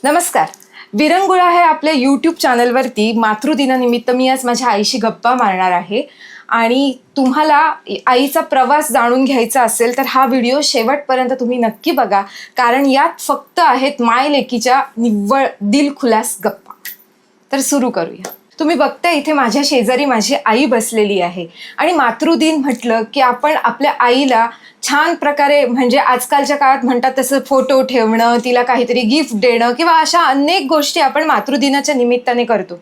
नमस्कार. विरंगुळा हे आपल्या यूट्यूब चॅनलवरती मातृदिनानिमित्त मी आज माझ्या आईशी गप्पा मारणार आहे आणि तुम्हाला आईचा प्रवास जाणून घ्यायचा असेल तर हा व्हिडिओ शेवटपर्यंत तुम्ही नक्की बघा, कारण यात फक्त आहेत माय लेकीच्या निव्वळ दिलखुलास गप्पा. तर सुरू करूया. तुम्ही बघता इथे माझ्या शेजारी माझी आई बसलेली आहे आणि मातृदिन म्हटलं की आपण आपल्या आईला छान प्रकारे, म्हणजे आजकालच्या काळात म्हणतात तसं फोटो ठेवणं, तिला काहीतरी गिफ्ट देणं किंवा अशा अनेक गोष्टी आपण मातृदिनाच्या निमित्ताने करतो.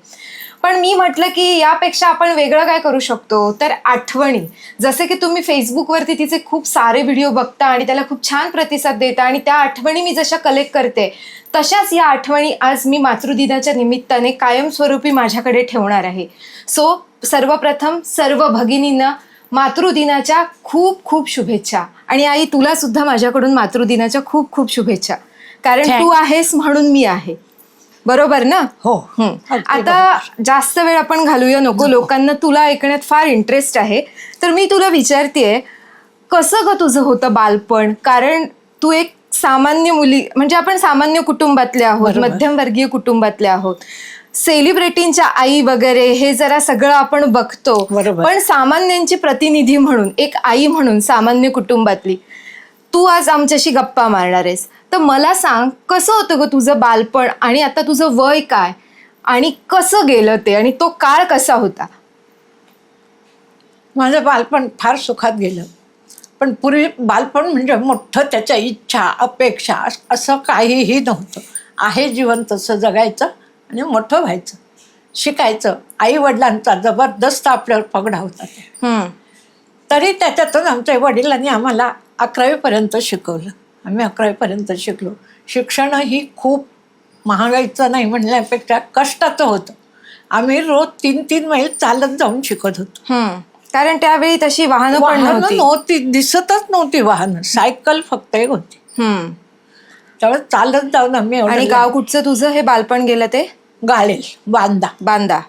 पण मी म्हटलं की यापेक्षा आपण वेगळं काय करू शकतो, तर आठवणी. जसे की तुम्ही फेसबुकवरती तिचे खूप सारे व्हिडिओ बघता आणि त्याला खूप छान प्रतिसाद देता आणि त्या आठवणी मी जशा कलेक्ट करते तशाच या आठवणी आज मी मातृदिनाच्या निमित्ताने कायमस्वरूपी माझ्याकडे ठेवणार आहे. सो सर्वप्रथम सर्व भगिनींना मातृदिनाच्या खूप खूप शुभेच्छा. आणि आई, तुला सुद्धा माझ्याकडून मातृदिनाच्या खूप खूप शुभेच्छा, कारण तू आहेस म्हणून मी आहे. बरोबर ना? हो. आता जास्त वेळ आपण घालूया नको, लोकांना तुला ऐकण्यात फार इंटरेस्ट आहे. तर मी तुला विचारतेय, कसं ग तुझं होतं बालपण? कारण तू एक सामान्य मुली, म्हणजे आपण सामान्य कुटुंबातले आहोत, मध्यमवर्गीय कुटुंबातले आहोत. सेलिब्रिटींच्या आई वगैरे हे जरा सगळं आपण बघतो, पण सामान्यांची प्रतिनिधी म्हणून, एक आई म्हणून सामान्य कुटुंबातली तू आज आमच्याशी गप्पा मारणार आहेस. तर मला सांग, कसं होतं ग तुझं बालपण आणि आता तुझं वय काय आणि कसं गेलं ते, आणि तो काळ कसा होता? माझं बालपण फार सुखात गेलं. पण पूर्वी बालपण म्हणजे मोठं त्याच्या इच्छा अपेक्षा असं काहीही नव्हतं. आहे जीवन तसं जगायचं आणि मोठं व्हायचं, शिकायचं. आई वडिलांचा जबरदस्त आपल्यावर पगडा होता ते. तरी त्याच्यातून आमच्या वडिलांनी आम्हाला 11वी शिकवलं. आम्ही 11वी शिकलो. शिक्षणही खूप महागाईचं नाही म्हणण्यापेक्षा कष्टाचं होतं. आम्ही रोज 3-3 मैल चालत जाऊन शिकत होतो. कारण त्यावेळी तशी वाहनं नव्हती, दिसतच नव्हती वाहनं. सायकल फक्त एक होती. त्यावेळेस चालत जाऊन आम्ही. आणि गाव कुठचं तुझं हे बालपण गेलं ते? गाळेल, बांदा.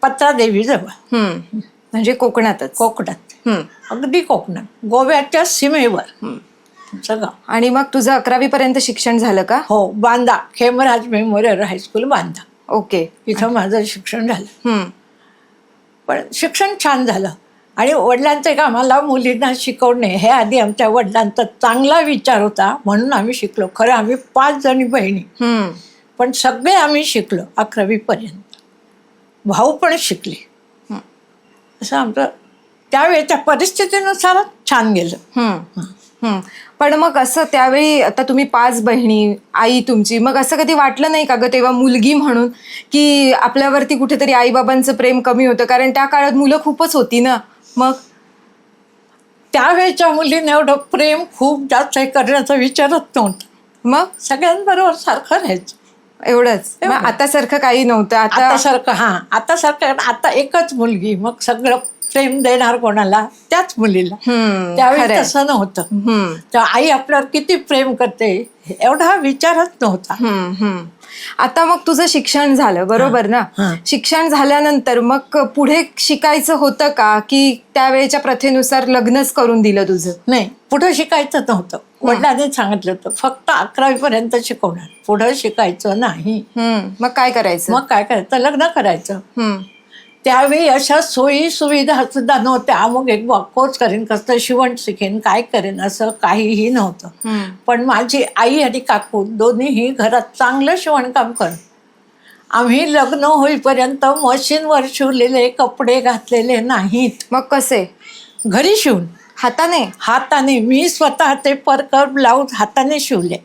पत्रादेवी जवळ. म्हणजे कोकणातच? कोकणात, अगदी कोकणात, गोव्याच्या सीमेवर गाव. आणि मग तुझं 11वी शिक्षण झालं का? हो, Banda, Khemraj memorial high school Banda. Okay. इथं माझं शिक्षण झालं. पण शिक्षण छान झालं. आणि वडिलांचं एक आम्हाला मुलींना शिकवणे हे आधी आमच्या वडिलांचा चांगला विचार होता, म्हणून आम्ही शिकलो. खरं आम्ही 5 जणी बहिणी, पण सगळे आम्ही शिकलो 11वी. भाऊ पण शिकले. असं आमचं त्यावेळेच्या परिस्थितीनुसार छान गेलं. पण मग असं त्यावेळी, आता तुम्ही 5 बहिणी, आई तुमची, मग असं कधी वाटलं नाही का ग तेव्हा मुलगी म्हणून की आपल्यावरती कुठेतरी आईबाबांचं प्रेम कमी होतं? कारण त्या काळात मुलं खूपच होती ना. मग त्यावेळेच्या मुलीने एवढं प्रेम खूप जास्त करण्याचा विचारच नव्हता. मग सगळ्यांबरोबर सारखं राहायचं, एवढंच. आता सारखं काही नव्हतं. आता सारखं आता एकच मुलगी, मग सगळं प्रेम देणार कोणाला? त्याच मुलीला. त्यावेळी तसं नव्हतं. तर आई आपल्यावर किती प्रेम करते एवढा विचारच नव्हता. आता मग तुझं शिक्षण झालं, बरोबर ना? शिक्षण झाल्यानंतर मग पुढे शिकायचं होतं का, की त्यावेळेच्या प्रथेनुसार लग्नच करून दिलं तुझं? नाही, पुढे शिकायचं नव्हतं. वडिलांनी सांगितलं होतं फक्त 11वी शिकवणार, पुढे शिकायचं नाही. मग काय करायचं? लग्न करायचं. त्यावेळी अशा सोयी सुविधा सुद्धा नव्हत्या. मग एक कोर्स करेन, कसं शिवण शिकेन, काय करेन, असं काहीही नव्हतं. पण माझी आई आणि काकू दोन्हीही घरात चांगलं शिवणकाम करत. आम्ही लग्न होईपर्यंत मशीनवर शिवलेले कपडे घातलेले नाहीत. मग कसे? घरी शिवून, हाताने. मी स्वतः ते परकर ब्लाऊज हाताने शिवले.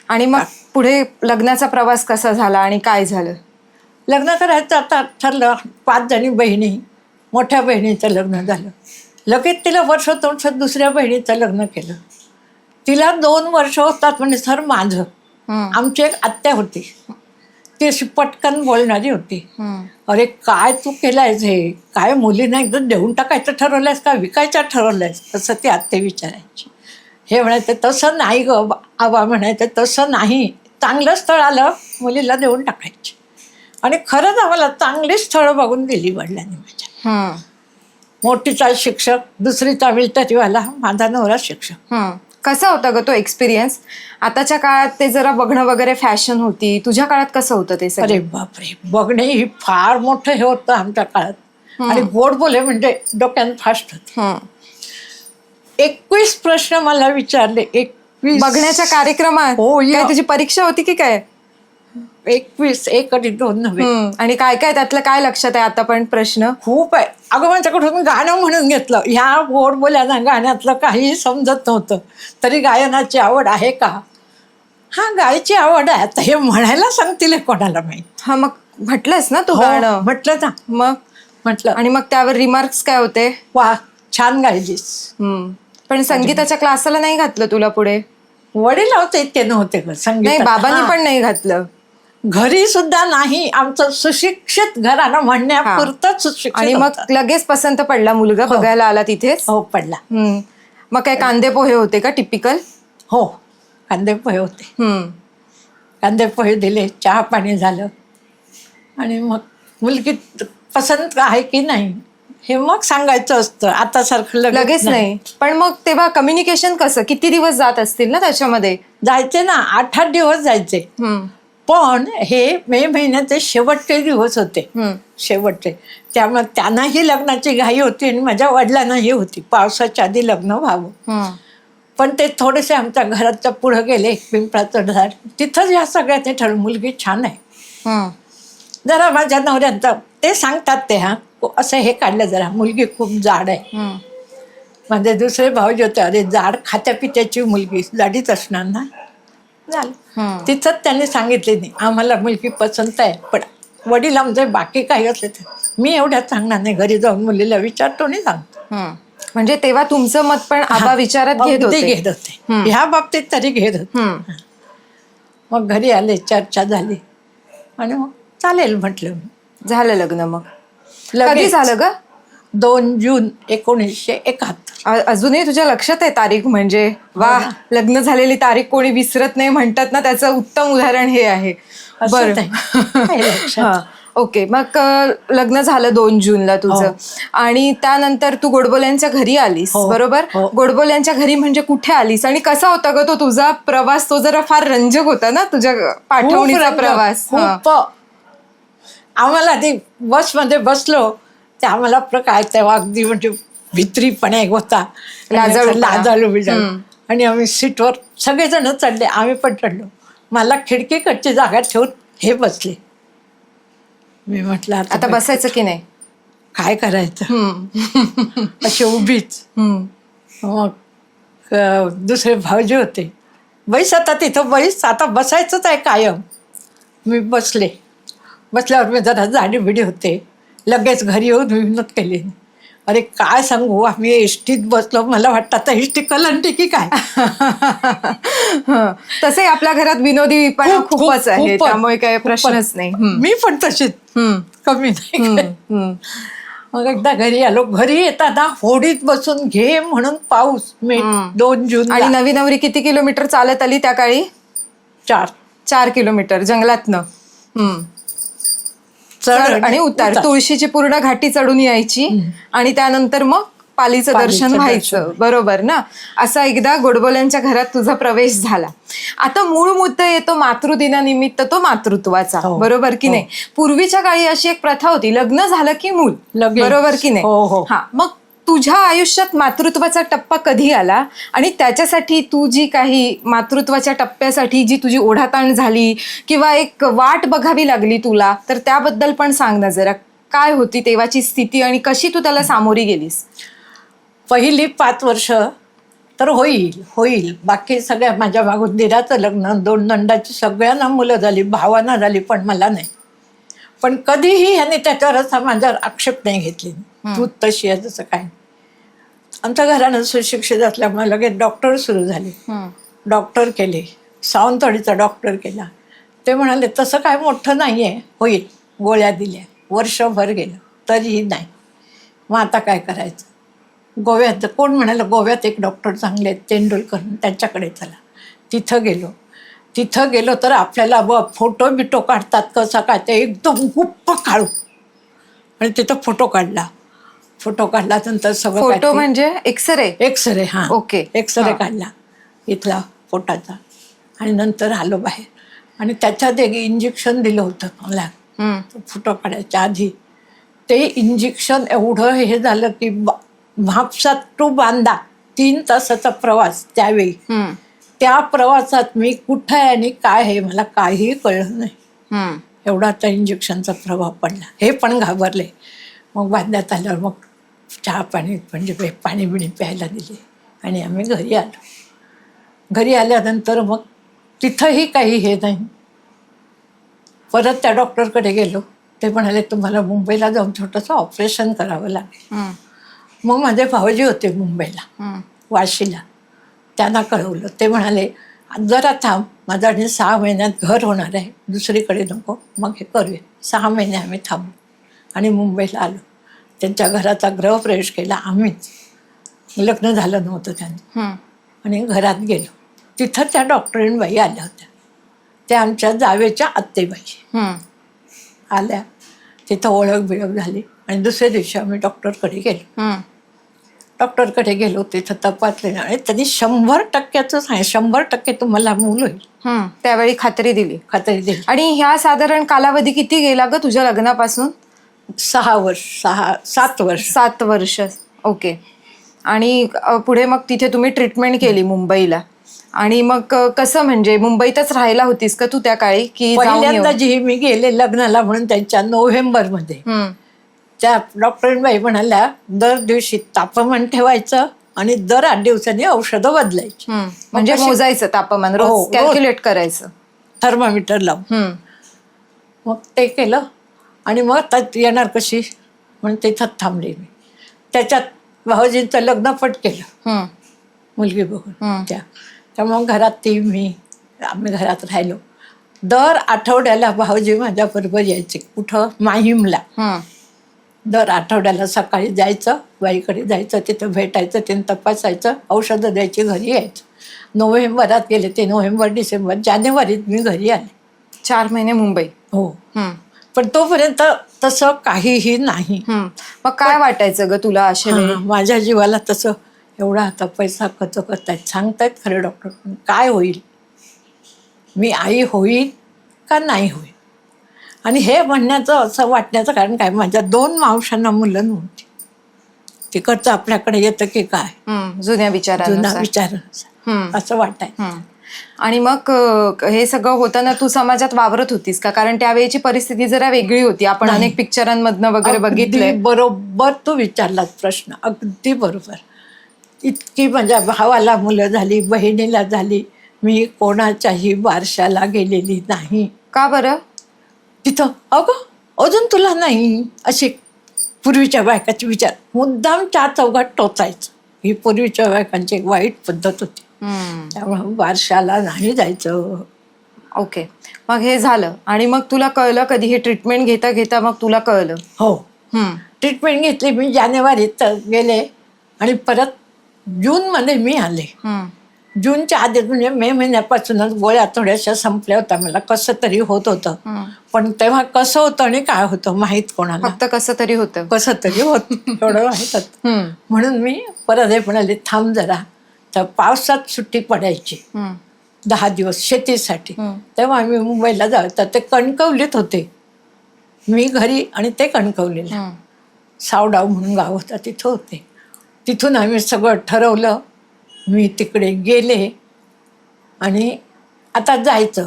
आणि मग पुढे लग्नाचा प्रवास कसा झाला आणि काय झालं? लग्न करायचं आता ठरलं. 5 जणी बहिणी, मोठ्या बहिणीचं लग्न झालं. लगेच तिला वर्ष 2 वर्ष दुसऱ्या बहिणीचं लग्न केलं. तिला 2 वर्ष होतात म्हणजे सर माझं. आमची एक आत्या होती, ती अशी पटकन बोलणारी होती. अरे काय तू केलायस हे? काय मुलींना एकदम देऊन टाकायचं ठरवलंयस का विकायचं ठरवलंयस? असं ती आत्या विचारायची. हे म्हणायचं तसं नाही ग आबा, म्हणायचं तसं नाही, चांगलं स्थळ आलं मुलीला देऊन टाकायचे. आणि खरंच आम्हाला चांगली स्थळं बघून दिली वडिलांनी माझ्या. मोठीचा शिक्षक, दुसरीचा मिलिटरीवाला, माझा नवरा शिक्षक. कसा होता ग तो एक्सपिरियन्स? आताच्या काळात ते जरा बघणं वगैरे फॅशन होती, तुझ्या काळात कसं होतं ते सगळं? अरे बापरे, बघणे ही फार मोठं हे होतं आमच्या काळात. आणि गोड बोले म्हणजे डोक्यात फास्ट होते. 21 प्रश्न मला विचारले. 21 बघण्याच्या कार्यक्रमात हो, काय तुझी परीक्षा होती की काय? 21, 1 आणि 2 नव्हे. आणि काय काय त्यातलं काय लक्षात आहे आता पण प्रश्न? खूप आहे अगं. माझ्याकडून गाणं म्हणून घेतलं. ह्या गोड बोल्यानं गाण्यातलं काहीही समजत नव्हतं, तरी गायनाची आवड आहे का? हा, गायची आवड आहे. आता हे म्हणायला सांगतील कोणाला माहिती. हा, मग म्हटलंस ना तू हो, गाणं? म्हटलं ना. मग म्हटलं आणि मग त्यावर रिमार्क्स काय होते? वा, छान गायलीस. पण संगीताच्या क्लासला नाही घातलं तुला पुढे? वडील होते ते नव्हते का नाही, संगीत? बाबांनी पण नाही घातलं. घरी सुद्धा नाही. आमचं सुशिक्षित घरानं म्हणण्यापुरतं सुशिक्षित आणि मग होतं. लगेच पसंत पडला मुलगा, बघायला आला तिथेच? हो, पडला. मग काय कांदे पोहे होते का टिपिकल? हो, कांदे पोहे होते. कांदे पोहे दिले, चहा पाणी झालं. आणि मग मुलगी पसंत आहे की नाही हे मग सांगायचं असतं. आता सारखं लगेच नाही. पण मग तेव्हा कम्युनिकेशन कसं? किती दिवस जात असतील ना त्याच्यामध्ये? जायचे ना, 8-8 दिवस जायचे. पण हे मे महिन्याचे शेवटचे दिवस होते. शेवटचे. त्यामुळे त्यांनाही लग्नाची घाई होती आणि माझ्या वडिलांनाही होती, पावसाच्या आधी लग्न व्हावं. पण ते थोडेसे आमच्या घराच्या पुढे गेले, पिंपळाचं झाड, तिथंच ह्या सगळ्यांनी ठरवलं मुलगी छान आहे. जरा माझ्या नवऱ्यांचा ते सांगतात ते असं हे काढलं, जरा मुलगी खूप जाड आहे. माझे दुसरे भाऊजी होते, अरे जाड खात्या पित्याची मुलगी जाडीच असणार ना. झालं तिथंच त्यांनी सांगितले नाही, आम्हाला मुलगी पसंत आहे. पण वडील आमचे बाकी काही असले तर मी एवढ्याच सांगणार नाही, घरी जाऊन मुलीला विचारतो नाही सांगतो. म्हणजे तेव्हा तुमचं मत पण आबा विचारात घेत होते. ह्या बाबतीत तरी घेत होते. मग घरी आले, चर्चा झाली आणि मग चालेल म्हटलं. झालं लग्न. मग कधी लगेच झालं ग? 2 जून 1971. अजूनही तुझ्या लक्षात आहे तारीख? म्हणजे वा, लग्न झालेली तारीख कोणी विसरत नाही म्हणतात ना, त्याचं उत्तम उदाहरण हे आहे. बरं. ओके, मग लग्न झालं 2 जूनला तुझं. आणि त्यानंतर तू गोडबोल्यांच्या घरी आलीस, बरोबर? गोडबोल्यांच्या घरी म्हणजे कुठे आलीस आणि कसा होता ग तो तुझा प्रवास? तो जरा फार रंजक होता ना, तुझ्या पाठवणीचा प्रवास. आम्हाला ते बसमध्ये बसलो ते आम्हाला काय तेव्हा अगदी म्हणजे भित्रीपणे होता, लाजाळू बिजाळू. आणि आम्ही सीटवर सगळेजण चढले, आम्ही पण चढलो. मला खिडकीकडची जागा ठेवून हे बसले. मी म्हटलं आता बसायचं की नाही, काय करायचं, अशी उभीच. मग दुसरे भाऊजी होते, बैस आता तिथं बैस, आता बसायचंच आहे कायम. मी बसले. बसल्यावर मी जरा जाडी बिडी होते. लगेच घरी येऊन विनोद केले. अरे काय सांगू, आम्ही एसटीत बसलो, मला वाटतं आता एसटी कलंटी की काय. तसे आपल्या घरात विनोदी पण खूपच आहे, त्यामुळे काही प्रश्नच नाही. मी पण तशीच, कमी नाही. मग एकदा घरी आलो. घरी येताना होडीत बसून घे म्हणून पाऊस. 2 जून. आणि नवी नवरी किती किलोमीटर चालत आली त्या काळी? 4 किलोमीटर जंगलातनं. चढ आणि उतार, तुळशीची पूर्ण घाटी चढून यायची आणि त्यानंतर मग पालीचं दर्शन व्हायचं, बरोबर ना? असा एकदा गोडबोल्यांच्या घरात तुझा प्रवेश झाला. आता मूळ मुद्दा येतो मातृदिनानिमित्त तो मातृत्वाचा, बरोबर की नाही? पूर्वीच्या काळी अशी एक प्रथा होती, लग्न झालं की मूल, बरोबर की नाही? हा, मग तुझ्या आयुष्यात मातृत्वाचा टप्पा कधी आला आणि त्याच्यासाठी तू जी काही मातृत्वाच्या टप्प्यासाठी जी तुझी ओढाताण झाली किंवा एक वाट बघावी लागली तुला, तर त्याबद्दल पण सांग ना जरा. काय होती तेव्हाची स्थिती आणि कशी तू त्याला सामोरी गेलीस? पहिली 5 वर्ष तर होईल. बाकी सगळ्या माझ्या मागून दिराचं लग्न, 2 नंदाची सगळ्यांना मुलं झाली, भावांना झाली, पण मला नाही. पण कधीही ह्याने त्याच्यावर असा माझ्यावर आक्षेप नाही घेतली, तू तशी आहे जसं काय. आमच्या घरानं सुशिक्षित असल्यामुळे लगेच डॉक्टर सुरू झाले. डॉक्टर केले, सावंतवाडीचा डॉक्टर केला. ते म्हणाले तसं काय मोठं नाही आहे, होईल. गोळ्या दिल्या, वर्षभर गेलं तरीही नाही. मग आता काय करायचं? गोव्यात कोण म्हणालं, गोव्यात एक डॉक्टर चांगले आहेत, तेंडुलकर, त्यांच्याकडे चला. तिथं गेलो तर आपल्याला फोटो बिटो काढतात कसं काय, ते एकदम गुप्प काढू. आणि तिथं फोटो काढला नंतर सगळं फोटो म्हणजे एक्सरे? एक्सरे, हां, ओके, एक्सरे काढला. इथला पोटाचा. आणि नंतर आलो बाहेर. आणि त्याच्यात एक इंजेक्शन दिलं होतं मला फुटो काढायच्या आधी. ते इंजेक्शन एवढं हे झालं की म्हापसात टू बांदा 3 तासाचा प्रवास त्यावेळी. त्या प्रवासात मी कुठं आहे आणि काय आहे मला काहीही कळलं नाही. एवढा त्या इंजेक्शनचा प्रभाव पडला. हे पण घाबरले. मग बांधण्यात आल्यावर मग चहा पाणी म्हणजे पाणी बिणी प्यायला दिले आणि आम्ही घरी आलो. घरी आल्यानंतर मग तिथंही काही हे नाही. परत त्या डॉक्टरकडे गेलो. ते म्हणाले तुम्हाला मुंबईला जाऊन छोटंसं ऑपरेशन करावं लागेल. मग माझे भाऊजी होते मुंबईला वाशीला. त्यांना कळवलं. ते म्हणाले जरा थांब, माझं आणि 6 महिन्यात घर होणार आहे, दुसरीकडे नको, मग हे करूया. 6 महिने आम्ही थांबलो आणि मुंबईला आलो. त्यांच्या घराचा गृहप्रवेश केला आम्हीच. लग्न झालं नव्हतं त्यांनी. आणि घरात गेलो. तिथं त्या डॉक्टरीणबाई आल्या होत्या. त्या आमच्या जावेच्या आत्तेबाई आल्या. तिथं ओळख बिळख झाली. आणि दुसऱ्या दिवशी आम्ही डॉक्टरकडे गेलो. डॉक्टरकडे गेलो. तिथं तपासले आणि त्यांनी 100%चं सांगितलं 100% तुम्हाला मूल होईल. त्यावेळी खात्री दिली. खात्री दिली. आणि ह्या साधारण कालावधी किती गेला ग तुझ्या लग्नापासून? 7 वर्ष. 7 वर्ष. ओके. आणि पुढे मग तिथे तुम्ही ट्रीटमेंट केली मुंबईला. आणि मग कसं म्हणजे मुंबईतच राहायला होतीस का तू त्या काळी की पहिल्यांदा जी मी गेले लग्नाला म्हणून त्यांच्या नोव्हेंबरमध्ये त्या डॉक्टरीणबाई म्हणाल्या दर दिवशी तापमान ठेवायचं आणि दर 8 दिवसांनी औषधं बदलायची. म्हणजे मोजायचं तापमान रोज कॅल्क्युलेट करायचं थर्मामीटर लावून. मग ते केलं आणि मग आता येणार कशी म्हणून तिथं थांबले मी. त्याच्यात भाऊजींचं लग्न पट केलं मुलगी बघून. त्यामुळं घरात आम्ही घरात राहिलो. दर आठवड्याला भाऊजी माझ्याबरोबर यायचे. कुठं? माहीमला. दर आठवड्याला सकाळी जायचं, बाईकडे जायचं, तिथं भेटायचं, तिथं तपासायचं, औषधं द्यायची, घरी यायचं. नोव्हेंबरात गेले ते नोव्हेंबर, डिसेंबर, जानेवारीत मी घरी आले. 4 महिने मुंबई. हो. पण तोपर्यंत तसं काहीही नाही. मग काय वाटायचं ग तुला अशा वेळी? माझ्या जीवाला तसं एवढा आता पैसा खर्च करतायत, सांगतायत खरे डॉक्टर, काय होईल, मी आई होईल का नाही होईल. आणि हे म्हणण्याचं असं वाटण्याचं कारण काय, माझ्या 2 मावशांना मुलं नव्हती. तिकडचं आपल्याकडे येतं की काय, जुन्या विचारानुसार असं वाटायचं. आणि मग हे सगळं होताना तू समाजात वावरत होतीस का? कारण त्यावेळेची परिस्थिती जरा वेगळी होती. आपण अनेक पिक्चरांमधनं वगैरे बघितलंय. बरोबर तू विचारलात प्रश्न, अगदी बरोबर. इतकी माझ्या भावाला मुलं झाली, बहिणीला झाली, मी कोणाच्याही बारशाला गेलेली नाही. का बरं? तिथं अगं अजून तुला नाही, असे पूर्वीच्या बायकाचे विचार मुद्दाम 4 चौघात टोचायचं. ही पूर्वीच्या बायकांची एक वाईट पद्धत होती. त्यामुळे बारशाला नाही जायचं. ओके. मग हे झालं आणि मग तुला कळलं कधी? हे ट्रीटमेंट घेता घेता मग तुला कळलं? हो. ट्रीटमेंट घेतली मी. जानेवारीत गेले आणि परत जूनमध्ये मी आले. जूनच्या आधी म्हणजे मे महिन्यापासूनच गोळ्या थोड्याशा संपल्या होत्या. मला कसं तरी होत होतं. पण तेव्हा कसं होतं आणि काय होतं माहीत कोणाला. फक्त कसं तरी होतं. कसं तरी होत एवढं माहीत होतं. म्हणून मी परत हे म्हणाले थांब जरा. तर पावसात सुट्टी पडायची 10 दिवस शेतीसाठी. तेव्हा आम्ही मुंबईला जाऊ. तर ते कणकवलीत होते, मी घरी आणि ते कणकवलीला. सावडाव म्हणून गाव होता, तिथं होते. तिथून आम्ही सगळं ठरवलं. मी तिकडे गेले आणि आता जायचं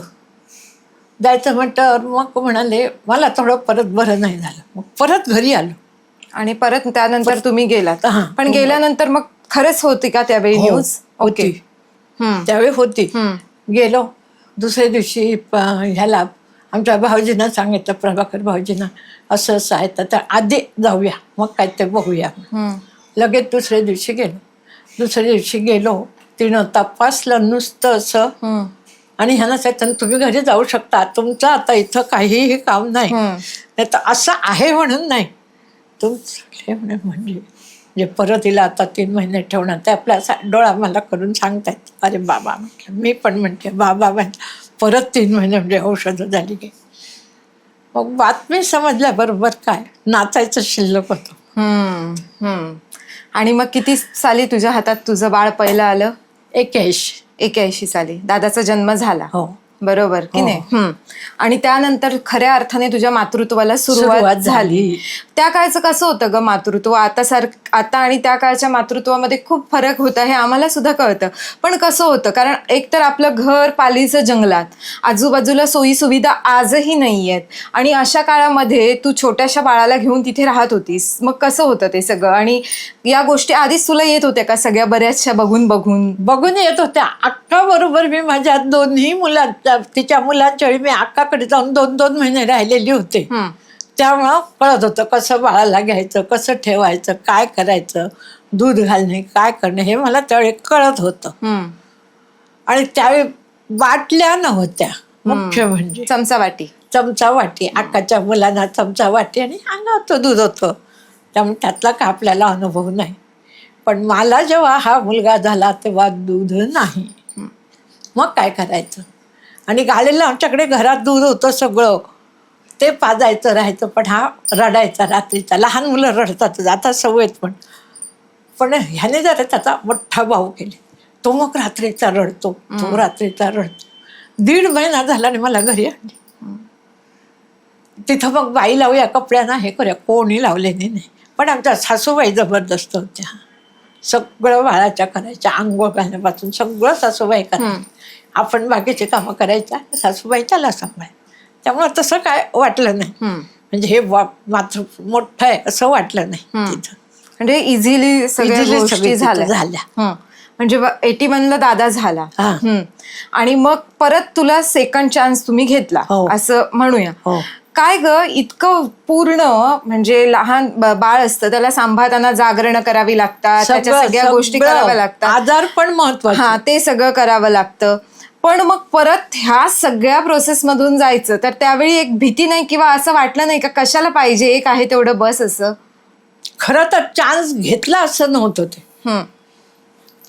म्हटलं. मग म्हणाले मला थोडं परत बरं नाही झालं. मग परत घरी आलो. आणि परत त्यानंतर तुम्ही गेलात. पण गेल्यानंतर मग खरंच होती का त्यावेळी न्यूज? होती. त्यावेळी होती. गेलो. दुसऱ्या दिवशी ह्याला आमच्या भाऊजींना सांगितलं, प्रभाकर भाऊजींना, असं असं आहे तर आधी जाऊया, मग काय ते बघूया. लगेच दुसऱ्या दिवशी गेलो. तिनं तपासलं नुसतं असं. आणि ह्यानं सांगितलं तुम्ही घरी जाऊ शकता, तुमचं आता इथं काहीही काम नाही. नाही तर असं आहे म्हणून नाही, तुमचं म्हणजे परत हिला आता 3 महिने ठेवणार. ते आपला डोळा मला करून सांगतायत. अरे बाबा म्हटलं. मी पण म्हणते बाबा म्हटलं परत 3 महिने म्हणजे औषधं झाली की. मग बातमी समजल्याबरोबर काय नाचायचं शिल्लक होतं. आणि मग किती साली तुझ्या हातात तुझं बाळ पहिलं आलं? 81. 81 साली दादाचा जन्म झाला. हो. बरोबर की हो. नाही? आणि त्यानंतर खऱ्या अर्थाने तुझ्या मातृत्वाला सुरुवात सुरुवात झाली. झाली. त्या काळचं कसं होतं ग मातृत्व? आता आणि त्या काळच्या मातृत्वामध्ये खूप फरक होता हे आम्हाला सुद्धा कळतं. पण कसं होतं? कारण एकतर आपलं घर पालीचं जंगलात, आजूबाजूला सोयी सुविधा आजही नाही आहेत, आणि अशा काळामध्ये तू छोट्याशा बाळाला घेऊन तिथे राहत होतीस. मग कसं होतं ते सगळं? आणि या गोष्टी आधीच तुला येत होत्या का सगळ्या बऱ्याचशा बघून येत होत्या. अक्का बरोबर मी माझ्या दोन्ही तिच्या मुलांच्या वेळी मी अक्काकडे जाऊन 2-2 महिने राहिलेली होते. त्यामुळं कळत होतं कसं बाळाला घ्यायचं, कसं ठेवायचं, काय करायचं, दूध घालणे, काय करणे, हे मला त्यावेळी कळत होतं. आणि त्यावेळी बाटल्या नव्हत्या. मुख्य म्हणजे चमचा वाटी अक्काच्या मुलांना चमचा वाटी आणि अंगावरचं दूध होतं. त्यामुळे त्यातला का आपल्याला अनुभव नाही. पण मला जेव्हा हा मुलगा झाला तेव्हा दूध नाही. मग काय करायचं? आणि गाडीला आमच्याकडे घरात दूध होतं सगळं, ते पाजायचं राहायचं. पण हा रडायचा रात्रीचा. लहान मुलं रडतात, आता सवयत. पण ह्याने जरा त्याचा मोठा भाऊ केले. तो मग रात्रीचा रडतो. 1.5 महिना झाला आणि मला घरी आणली. तिथं मग बाई लावूया, कपड्यांना हे करूया, कोणी लावले नाही. पण आमच्या सासूबाई जबरदस्त होत्या. सगळं बाळाच्या करायच्या, आंघोळ घालण्यापासून सगळं सासूबाई करायच्या. आपण बाकीची कामं करायच्या, सासूबाई त्याला सांभाळ. त्यामुळे तसं काय वाटलं नाही. म्हणजे हे मात्र मोठं आहे असं वाटलं नाही तिथं. म्हणजे इझिली सगळ्या गोष्टी झाल्या. म्हणजे 81ला दादा झाला. आणि मग परत तुला सेकंड चान्स तुम्ही घेतला असं म्हणूया. काय ग, इतकं पूर्ण म्हणजे लहान बाळ असतं, त्याला सांभाळताना जागरण करावी लागतात, त्याच्या सगळ्या गोष्टी कराव्या लागतात, आजार पण महत्वाचा, ते सगळं करावं लागतं. पण मग परत ह्या सगळ्या प्रोसेस मधून जायचं, तर त्यावेळी एक भीती नाही किंवा असं वाटलं नाही का कशाला पाहिजे, एक आहे तेवढं बस असं? खरं तर चान्स घेतला असं नव्हतं ते.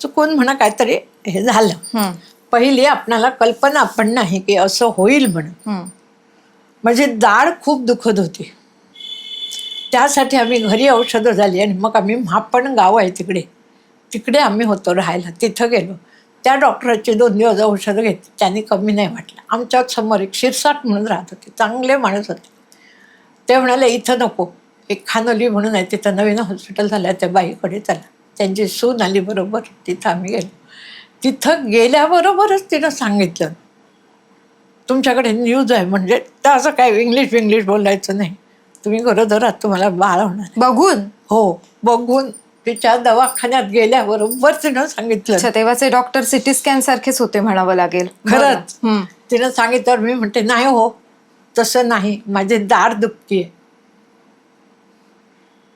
चुकून म्हणा काहीतरी हे झालं. पहिली आपणाला कल्पना पण नाही की असं होईल म्हणून. म्हणजे दाढ खूप दुखत होती. त्यासाठी आम्ही घरी औषधं झाली आणि मग आम्ही म्हापण गाव आहे तिकडे आम्ही होतो राहायला. तिथं गेलो. त्या डॉक्टरांची 2 दिवस औषधं घेतली, त्यांनी कमी नाही वाटलं. आमच्या समोर एक शिरसाट म्हणून राहत होते, चांगले माणूस होते. ते म्हणाले इथं नको, एक खानोली म्हणून आहे, तिथं नवीन हॉस्पिटल झालं, त्या बाईकडे चला. त्यांची सून आली बरोबर, तिथं आम्ही गेलो. तिथं गेल्याबरोबरच तिनं सांगितलं तुमच्याकडे न्यूज आहे. म्हणजे तर असं काय इंग्लिश बोलायचं नाही, तुम्ही गरोदर आहात, तुम्हाला बाळ होणार. बघून तिच्या दवाखान्यात गेल्याबरोबर तिनं सांगितलं. तेव्हाचे डॉक्टर सिटी स्कॅन सारखेच होते म्हणावं लागेल. खरंच तिनं सांगितलं. मी म्हणते नाही हो, तसं नाही, माझी दाढ दुखतीये.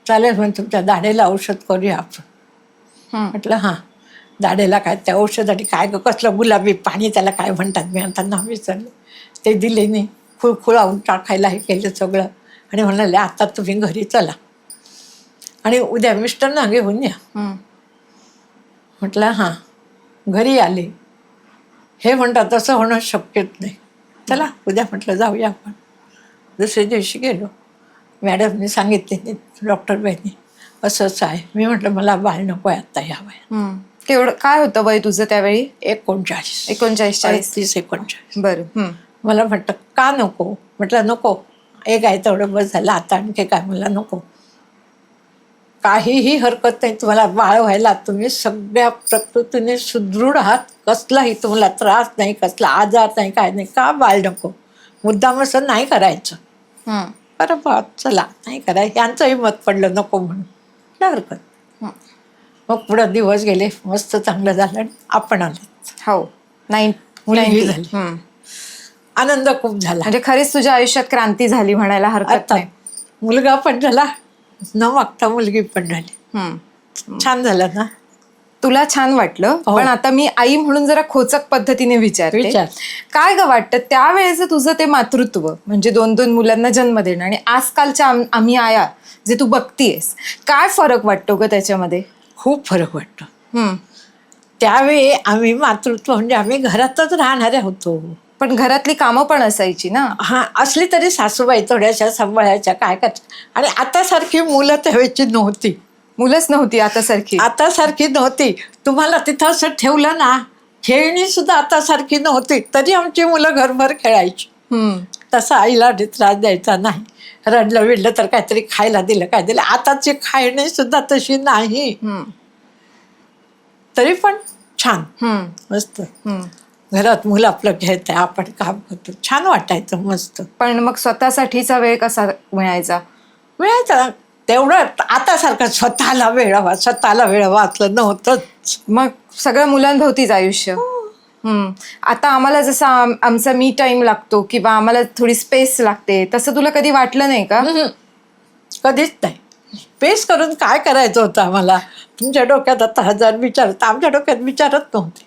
चालेल म्हण, तुमच्या दाढेला औषध करूया आपण. म्हटलं हां, दाढेला काय त्या औषधाने काय कसलं गुलाबी पाणी त्याला काय म्हणतात, मी आता नाव विसरलं. ते दिले नाही, खुळखुळावून टाकायला हे केलं सगळं. आणि म्हणाले आता तुम्ही घरी चला आणि उद्या मिस्टरना घेऊन या. म्हटलं हां. घरी आले. हे म्हणतात तसं होणं शक्यच नाही. चला उद्या म्हटलं जाऊया आपण. दुसऱ्या दिवशी गेलो. मॅडमने सांगितले, डॉक्टर बाईंनी असंच आहे. मी म्हटलं मला बाळ नको आहे आत्ता या वयात. केवढं काय होतं वय तुझं त्यावेळी? 39. बरं. मला म्हटलं का नको? म्हटलं नको, एक आहे तेवढं बस झालं, आता आणखी काय, मला नको. काहीही हरकत नाही तुम्हाला बाळ व्हायला, तुम्ही सगळ्या प्रकृतीने सुदृढ आहात, कसलाही तुम्हाला त्रास नाही, कसला आजार नाही, काय नाही, का बाळ नको? मुद्दाम असं नाही करायचं. बरं बा चला नाही करायचं, यांचंही मत पडलं नको म्हणून, नाही हरकत. मग पुढं दिवस गेले, मस्त चांगलं झालं आणि आपण आलो. मुलगी झाली. आनंद खूप झाला. म्हणजे खरीच तुझ्या आयुष्यात क्रांती झाली म्हणायला हरकत नाही. मुलगा पण झाला, न मागता मुलगी पण झाली. छान झालं ना? तुला छान वाटलं. पण आता मी आई म्हणून जरा खोचक पद्धतीने विचारते, काय ग वाटतं त्यावेळेचं तुझं ते मातृत्व, म्हणजे 2-2 मुलांना जन्म देणं, आणि आजकालच्या आम्ही आया जे तू बघतीयस, काय फरक वाटतो ग त्याच्यामध्ये? खूप फरक वाटतो. त्यावेळी आम्ही मातृत्व म्हणजे आम्ही घरातच राहणारे होतो, पण घरातली कामं पण असायची ना. असली तरी सासूबाई थोड्याशा सांभाळायच्या, काय करायचं. आणि आता सारखी मुलं त्यावेळेची नव्हती. मुलंच नव्हती आता सारखी नव्हती. तुम्हाला तिथं असं ठेवलं ना, खेळणी सुद्धा आता सारखी नव्हती, तरी आमची मुलं घरभर खेळायची. तसा आईला त्रास द्यायचा नाही. रडलं विडलं तर काहीतरी खायला दिलं, काय दिलं. आताची खेळणी सुद्धा तशी नाही, तरी पण छान मस्त. घरात मुलं आपलं खेळत आहे, आपण काम करतो, छान वाटायचं मस्त. पण मग स्वतःसाठीचा वेळ कसा मिळायचा? मिळायचं तेवढं. आता सारखं स्वतःला वेळ वाचलं नव्हतंच. मग सगळ्या मुलांभोवतीच आयुष्य. आता आम्हाला जसा आमचा मी टाइम लागतो किंवा आम्हाला थोडी स्पेस लागते, तसं तुला कधी वाटलं नाही का? कधीच नाही. स्पेस करून काय करायचं होतं आम्हाला? तुमच्या डोक्यात आता हजार विचार, आमच्या डोक्यात विचारत नव्हते.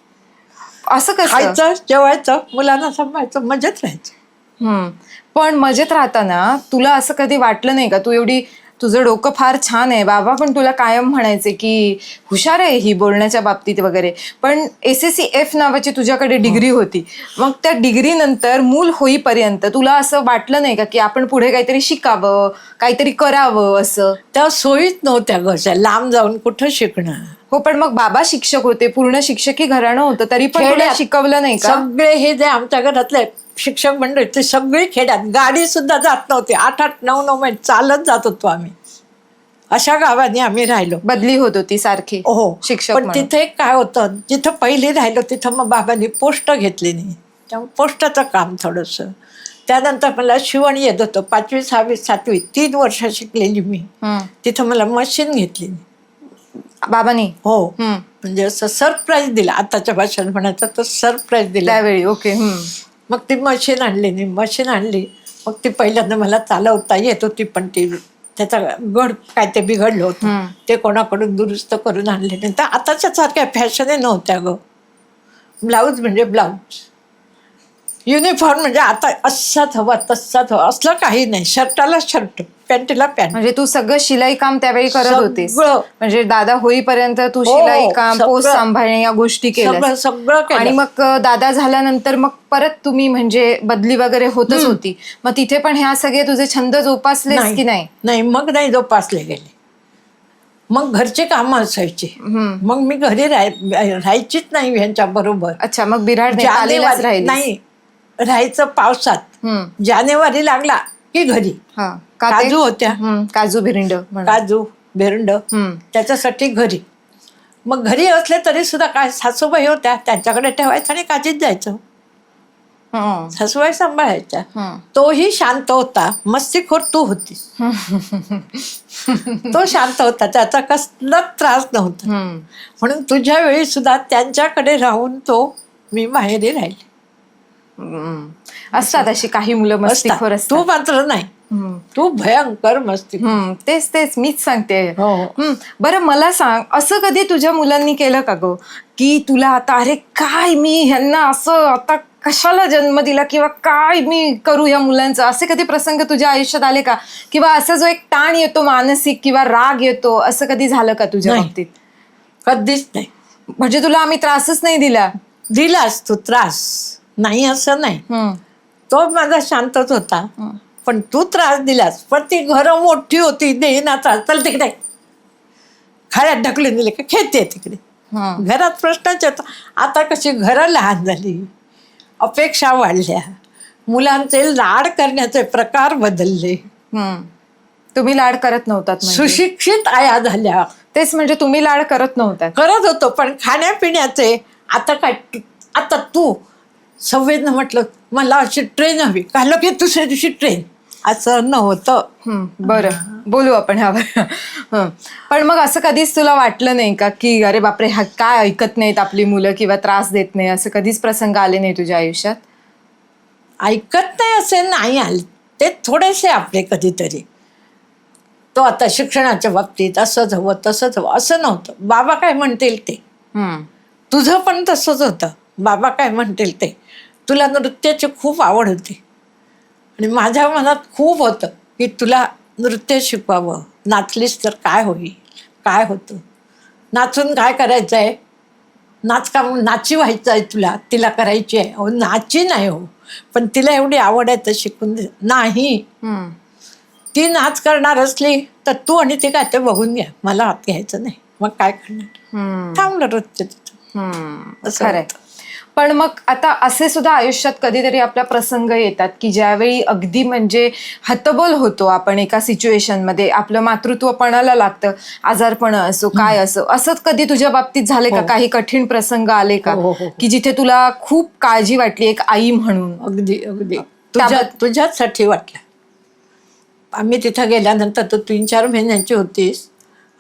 असं कसं? खायचं, जेवायचं, मुलांना सांभाळायचं, मजेत राहायचं. पण मजेत राहताना तुला असं कधी वाटलं नाही का, तू एवढी, तुझं डोकं फार छान आहे, बाबा पण तुला कायम म्हणायचे की हुशार आहे ही बोलण्याच्या बाबतीत वगैरे, पण SSCF नावाची तुझ्याकडे डिग्री होती, मग त्या डिग्री नंतर मूल होईपर्यंत तुला असं वाटलं नाही का की आपण पुढे काहीतरी शिकावं, काहीतरी करावं? असं त्या सोयीच नव्हत्या गोष्टी, लांब जाऊन कुठं शिकणं. हो, पण मग बाबा शिक्षक होते, पूर्ण शिक्षकी घराणं होतं, तरी पण तुला शिकवलं नाही का? सगळे हे जे आमच्या घरातले शिक्षक मंडळ ते सगळे खेड्यात, गाडी सुद्धा जात नव्हती. 8-8, 9-9 महिने चालत जात होतो आम्ही. अशा गावाने आम्ही राहिलो. बदली होत होती सारखी. हो, शिक्षक पण म्हणून. तिथे काय होतं, जिथं पहिली राहिलो तिथं मग बाबांनी पोस्ट घेतली नाही, त्यामुळे पोस्टाचं काम थोडंसं. त्यानंतर मला शिवण येत होतं. 5वी, 6वी, 7वी 3 वर्ष शिकलेली मी. तिथं मला मशीन घेतली बाबांनी. हो, म्हणजे असं सरप्राईज दिला. आताच्या भाषेत म्हणायचं तर सरप्राईज दिला त्यावेळी. ओके. मग ती मशीन आणली. मग ती पहिल्यांदा मला चालवता येत होती, पण ती त्याचा गड काय ते बिघडलं होतं, ते कोणाकडून दुरुस्त करून आणले नाही. तर आताच्या सारख्या फॅशने नव्हत्या ग. ब्लाऊज म्हणजे ब्लाऊज, युनिफॉर्म म्हणजे आता असाच हवा तसाच हवा, असलं काही नाही. शर्टाला शर्ट, पॅन्टला पॅन्ट. म्हणजे तू सगळं शिलाई काम त्यावेळी करत होतीस? म्हणजे दादा होईपर्यंत तू हो, शिलाई काम, सगळं. पोस्ट सांभाळणे या गोष्टी केल्या? सगळं केलं. आणि मग दादा झाल्यानंतर मग परत तुम्ही म्हणजे बदली वगैरे होतच होती, मग तिथे पण ह्या सगळे तुझे छंद जोपासलेस की नाही? नाही, मग नाही जोपासले गेले. मग घरचे कामं असायचे. मग मी घरी राहायचीच नाही ह्यांच्या बरोबर. अच्छा, मग बिराड राहिली? नाही, राहायचं पावसात. जानेवारी लागला की घरी. काजू होत्या, काजू भिरंड, काजू भिरंड, त्याच्यासाठी घरी. मग घरी असले तरी सुद्धा काय सासूबाई होत्या, त्यांच्याकडे ठेवायचं आणि काजीत जायचं. सासूबाई सांभाळायच्या. तोही शांत होता, मस्तीखोर तू होतीस. तो शांत होता, त्याचा कसलाच त्रास नव्हता. म्हणून तुझ्या वेळी सुद्धा त्यांच्याकडे राहून मी माहेरी राहिले. असतात अशी काही मुलं मस्तीखोर असतात. तू मात्र नाही, तू भयंकर मस्ती. तेच मीच सांगते. बरं, मला सांग, असं कधी तुझ्या मुलांनी केलं का गं की तुला आता, अरे काय मी ह्यांना असं आता कशाला जन्म दिला, किंवा काय मी करू या मुलांचं, असे कधी प्रसंग तुझ्या आयुष्यात आले का? किंवा असा जो एक ताण येतो मानसिक किंवा राग येतो, असं कधी झालं का तुझ्या बाबतीत? कधीच नाही. म्हणजे तुला आम्ही त्रासच नाही दिला? दिलास तू त्रास, नाही असं नाही. तो माझा शांतच होता, पण तू त्रास दिलास. पण ती घरं मोठी होती, देईना त्रास. चल तिकडे, खाड्यात ढकलून दिले का खेळते तिकडे. घरात प्रश्नच येतो. आता कशी घरं लहान झाली, अपेक्षा वाढल्या, मुलांचे लाड करण्याचे प्रकार बदलले. तुम्ही लाड करत नव्हतात म्हणजे? सुशिक्षित आया झाल्या. तेच म्हणजे तुम्ही लाड करत नव्हतात? करत होतो, पण खाण्यापिण्याचे आता काय. आता तू संवेदना म्हटलं मला अशी ट्रेन हवी, काल की दुसऱ्या दिवशी ट्रेन, असं नव्हतं. बरं, बोलू आपण ह्यावर. पण मग असं कधीच तुला वाटलं नाही का की अरे बापरे, हा काय ऐकत नाहीत आपली मुलं किंवा त्रास देत नाही, असं कधीच प्रसंग आले नाही तुझ्या आयुष्यात? ऐकत नाही असे नाही आले, ते थोडेसे आपले कधीतरी. तो आता शिक्षणाच्या बाबतीत असंच हवं तसंच हवं असं नव्हतं. बाबा काय म्हणतील ते. तुझं पण तसंच होतं, बाबा काय म्हणतील ते. तुला नृत्याची खूप आवड होती आणि माझ्या मनात खूप होतं की तुला नृत्य शिकवावं, नाचलीस तर काय होईल, काय होतं, नाचून काय करायचं आहे, नाची व्हायचं आहे तुला, तिला करायची आहे. अहो नाची नाही हो, पण तिला एवढी आवड आहे तर शिकून दे. नाही, ती नाच करणार असली तर तू आणि ती काय ते बघून घ्या, मला हात घ्यायचं नाही. मग काय करणार, थांबलं नृत्य तिथं. खरंय. पण मग आता असे सुद्धा आयुष्यात कधीतरी आपल्या प्रसंग येतात की ज्यावेळी अगदी म्हणजे हतबल होतो आपण एका सिच्युएशनमध्ये, आपलं मातृत्व पणाला लागतं, आजारपण असो काय असो. असंच कधी तुझ्या बाबतीत झाले का? काही कठीण प्रसंग आले का की जिथे तुला खूप काळजी वाटली एक आई म्हणून? अगदी अगदी तुझ्याचसाठी वाटलं. आम्ही तिथं गेल्यानंतर तू 3-4 महिन्यांची होतीस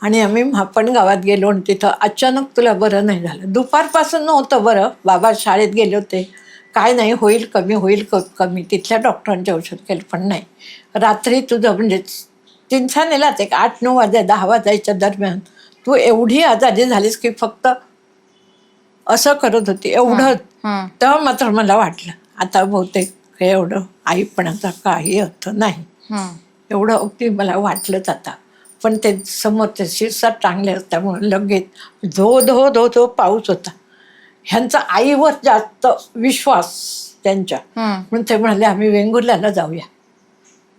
आणि आम्ही म्हापण गावात गेलो आणि तिथं अचानक तुला बरं नाही झालं. दुपारपासून नव्हतं बरं, बाबा शाळेत गेले होते, काय नाही होईल कमी, होईल कमी, तिथल्या डॉक्टरांचे औषध केलं पण नाही. रात्री तुझं म्हणजे चिंचा नेलात एक 8-9 वाजे 10 वाजायच्या दरम्यान तू एवढी आजारी झालीस की फक्त असं करत होती एवढं. तेव्हा मात्र मला वाटलं आता बहुतेक हे एवढं आईपणाचा काही अर्थ नाही, एवढं अगदी मला वाटलंच आता. पण ते समोरचे शिरसाट चांगले असल्यामुळे लगेच धो पाऊस होता. ह्यांचा आईवर जास्त विश्वास त्यांच्या, म्हणून ते म्हणाले आम्ही वेंगुर्ल्याला जाऊया,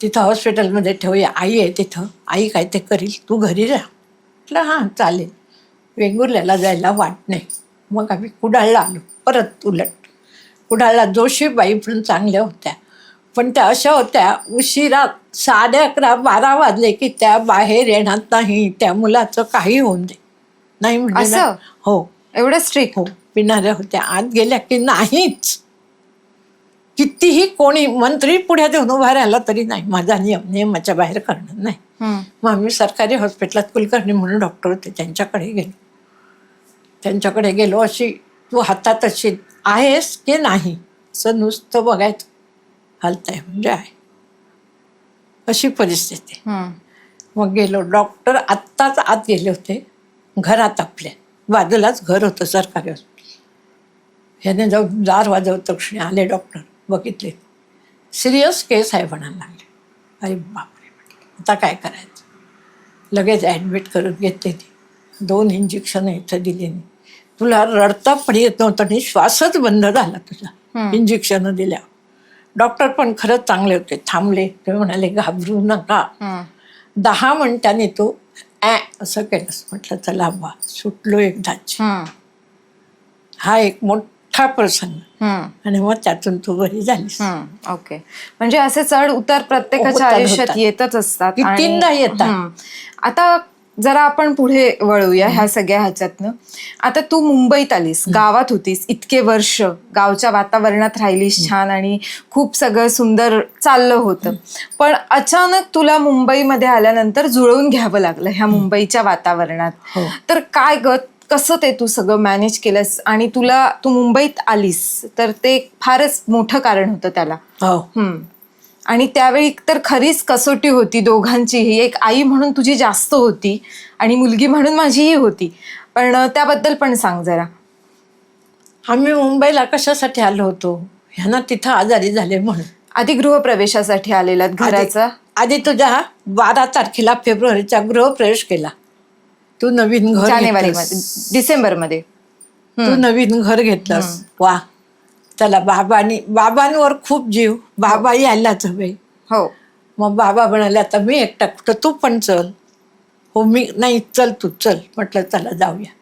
तिथं हॉस्पिटलमध्ये ठेवूया, आई आहे तिथं, आई काय ते करील, तू घरी राहा. म्हटलं हां चालेल. वेंगुर्ल्याला जायला वाट नाही. मग आम्ही कुडाळला आलो. परत उलट कुडाळला जोशीबाई पण चांगल्या होत्या, पण त्या अशा होत्या उशिरा 11:30-12 वाजले की त्या बाहेर येणार नाही, त्या मुलाचं काही होऊन दे नाही म्हणजे असं? हो एवढं स्ट्रिक्ट? हो, पिणाऱ्या होत्या. आत गेल्या की नाहीच, कितीही कोणी मंत्री पुढे देऊन उभा राहिला तरी नाही, माझा नियमाच्या बाहेर करणार नाही. मग आम्ही सरकारी हॉस्पिटलात कुलकर्णी म्हणून डॉक्टर होते त्यांच्याकडे गेलो. अशी तू हातात अशी आहेस की नाही असं नुसतं बघायचं, हालत आहे म्हणजे आहे, अशी परिस्थिती. मग गेलो. डॉक्टर आत्ताच आत गेले होते घरात, आपल्या बाजूलाच घर होतं सरकारी हॉस्पिटल. ह्याने जाऊन दार वाजवत क्षणी आले डॉक्टर, बघितले सिरियस केस आहे म्हणायला लागले. अरे बापरे, आता काय करायचं. लगेच ॲडमिट करून घेतले. 2 इंजेक्शन इथं दिले. तुला रडता पण येत नव्हतं आणि श्वासच बंद झाला तुझा इंजेक्शन दिल्यावर. डॉक्टर पण खरंच चांगले होते, थांबले. ते म्हणाले घाबरू नका. 10 मिनिटांनी तू असं केलंस. म्हटलं चला बा, सुटलो एकदाच. हा एक मोठा प्रसंग आणि मग त्यातून तू बरी झालीस. ओके. म्हणजे असे चढ उतार प्रत्येकाच्या आयुष्यात येतच असतात, कितींदा येतात. आता जरा आपण पुढे वळूया ह्या सगळ्या ह्याच्यातनं. आता तू मुंबईत आलीस, गावात होतीस इतके वर्ष, गावच्या वातावरणात राहिलीस छान आणि खूप सगळं सुंदर चाललं होतं. पण अचानक तुला मुंबईमध्ये आल्यानंतर जुळवून घ्यावं लागलं ह्या मुंबईच्या वातावरणात. तर काय कसं ते तू सगळं मॅनेज केलंस? आणि तू मुंबईत आलीस तर ते फारच मोठं कारण होतं त्याला. आणि त्यावेळी तर खरीच कसोटी होती दोघांचीही. एक आई म्हणून तुझी जास्त होती आणि मुलगी म्हणून माझीही होती, पण त्याबद्दल पण सांग जरा. आम्ही मुंबईला कशासाठी आलो होतो? ह्यांना तिथं आजारी झाले म्हणून. आधी गृहप्रवेशासाठी आलेलात घराचा? आधी तुझ्या 12 तारखेला फेब्रुवारीचा गृहप्रवेश केला. तू नवीन घर जानेवारीमध्ये, डिसेंबरमध्ये तू नवीन घर घेतलंस. वा, त्याला बाबांवर खूप जीव. बाबा यायलाच हवे. हो. मग बाबा म्हणाले आता मी एकटा कुठं, तू पण चल. हो मी नाही, चल तू चल. म्हटलं चला जाऊया.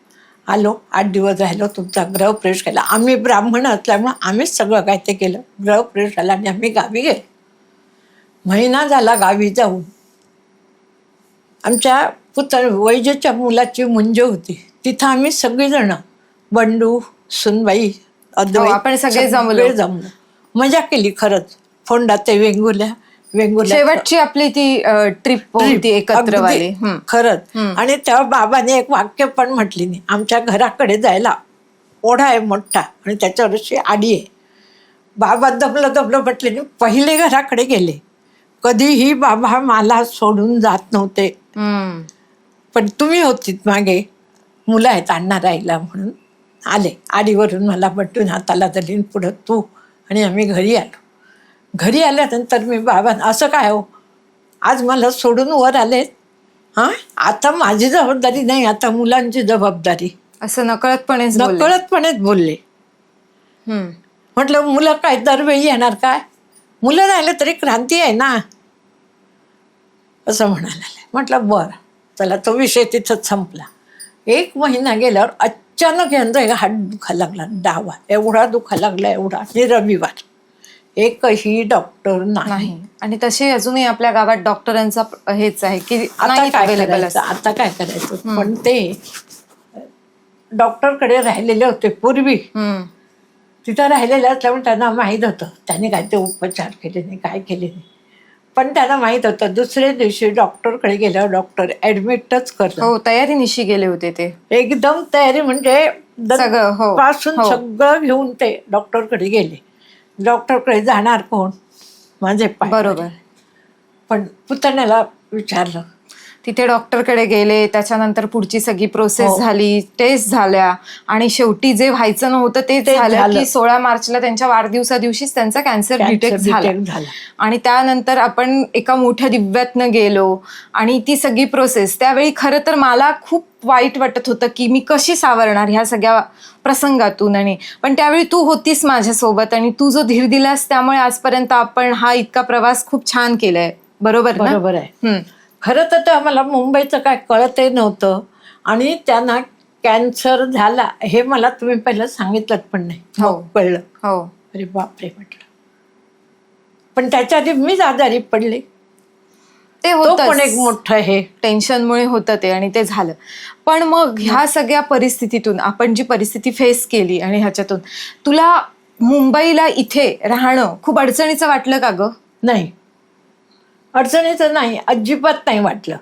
आलो, 8 दिवस राहिलो. तुमचा गृहप्रवेश केला. आम्ही ब्राह्मण असल्यामुळे आम्हीच सगळं काय ते केलं. गृहप्रवेश झाला आणि आम्ही गावी गेलो. महिना झाला गावी जाऊन. आमच्या वैजेच्या मुलाची मुंज होती, तिथं आम्ही सगळीजण, बंडू, सुनबाई, आपण सगळे जमलो. मजा केली खरंच. फोंडा ते वेंगुर्ल्या शेवटची आपली ती ट्रिप होती एकत्र वाली. खरंच. आणि तेव्हा बाबाने एक वाक्य पण म्हटली नाही. आमच्या घराकडे जायला ओढा आहे मोठा आणि त्याच्यावर अशी आडी आहे. बाबा दबलं म्हटले नाही. पहिले घराकडे गेले. कधीही बाबा मला सोडून जात नव्हते. पण तुम्ही होतीत मागे, मुलं आहेत आणणार आईला म्हणून आले. आडीवरून मला बटून हाताला धरली, पुढं तू. आणि आम्ही घरी आलो. घरी आल्यानंतर मी बाबांना, असं काय हो आज मला सोडून वर आले? आता माझी जबाबदारी नाही, आता मुलांची जबाबदारी. असं नकळतपणेच बोलले. म्हटलं मुलं काय दरवेळी येणार काय? मुलं राहिलं तरी क्रांती आहे ना, असं म्हणायला. म्हटलं बरं चला, तो विषय तिथंच संपला. 1 महिना गेल्यावर अचानक यांचा हात दुखायला लागला, डावा एवढा दुखायला लागला, एवढा. आणि रविवार, एकही डॉक्टर नाही. नाही. आणि तसे अजूनही आपल्या गावात डॉक्टरांचा हेच आहे की आता नाही काय अवेलेबल करायचं, आता काय करायचं. पण ते डॉक्टरकडे राहिलेले होते पूर्वी, तिथं राहिलेले असल्यामुळे त्यांना माहीत होतं. त्यांनी काय ते उपचार केले नाही, काय केले नाही. पण त्यांना माहीत होतं दुसऱ्या दिवशी डॉक्टरकडे गेल्यावर डॉक्टर ऍडमिटच करतो. हो, तयारीनिशी गेले होते ते एकदम तयारी, म्हणजे सगळं. हो, पासून हो. सगळं घेऊन ते डॉक्टरकडे गेले. डॉक्टरकडे जाणार कोण, माझे पाय. बरोबर. पण पुतण्याला विचारलं. तिथे डॉक्टरकडे गेले, त्याच्यानंतर पुढची सगळी प्रोसेस हो. झाली, टेस्ट झाल्या आणि शेवटी जे व्हायचं नव्हतं ते झालं झालं. की 16 मार्चला त्यांच्या वाढदिवसा दिवशीच त्यांचा कॅन्सर डिटेक्ट झाला. आणि त्यानंतर आपण एका मोठ्या दिव्यातनं गेलो आणि ती सगळी प्रोसेस, त्यावेळी खरं तर मला खूप वाईट वाटत होतं की मी कशी सावरणार ह्या सगळ्या प्रसंगातून. आणि पण त्यावेळी तू होतीस माझ्यासोबत आणि तू जो धीर दिलास त्यामुळे आजपर्यंत आपण हा इतका प्रवास खूप छान केलाय. बरोबर ना? बरोबर आहे. खरं तर ते आम्हाला मुंबईचं काय कळतही नव्हतं. आणि त्यांना कॅन्सर झाला हे मला तुम्ही पहिलं सांगितलं पण नाही. हो. कळलं. हो. अरे बापरे म्हटलं. पण त्याच्या आधी मीच आजारी पडले. ते तो होतं पण एक मोठं हे टेन्शनमुळे होतं ते आणि ते झालं. पण मग ह्या सगळ्या परिस्थितीतून आपण जी परिस्थिती फेस केली आणि ह्याच्यातून तुला मुंबईला इथे राहणं खूप अडचणीचं वाटलं का ग? नाही, अडचणीचं नाही, अजिबात नाही वाटलं.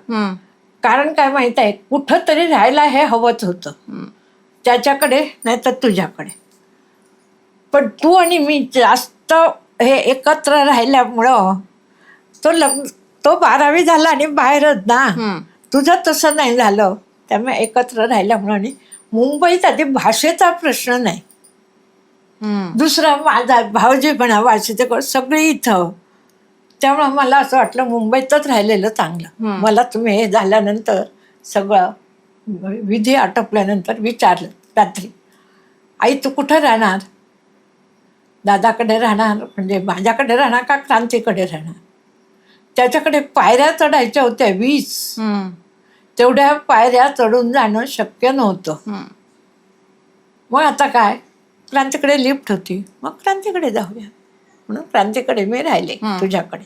कारण काय माहित आहे, कुठं तरी राहायला हे हवंच होतं, त्याच्याकडे नाही तर तुझ्याकडे. पण तू आणि मी जास्त हे एकत्र राहिल्यामुळं तो 12वी झाला आणि बाहेरच ना. तुझं तसं नाही झालं. त्यामुळे एकत्र राहिल्यामुळं. आणि मुंबईत आधी भाषेचा प्रश्न नाही. दुसरा माझा भाऊजी म्हणा, वाशीचे सगळी इथं. त्यामुळं मला असं वाटलं मुंबईतच राहिलेलं चांगलं. मला तुम्ही हे झाल्यानंतर सगळं विधी आटोपल्यानंतर विचारलं रात्री, आई तू कुठं राहणार, दादाकडे राहणार म्हणजे माझ्याकडे राहणार का क्रांतीकडे राहणार. त्याच्याकडे पायऱ्या चढायच्या होत्या 20. तेवढ्या पायऱ्या चढून जाणं शक्य नव्हतं. मग आता काय, क्रांतीकडे लिफ्ट होती, मग क्रांतीकडे जाऊया म्हणून क्रांतीकडे मी राहिले तुझ्याकडे.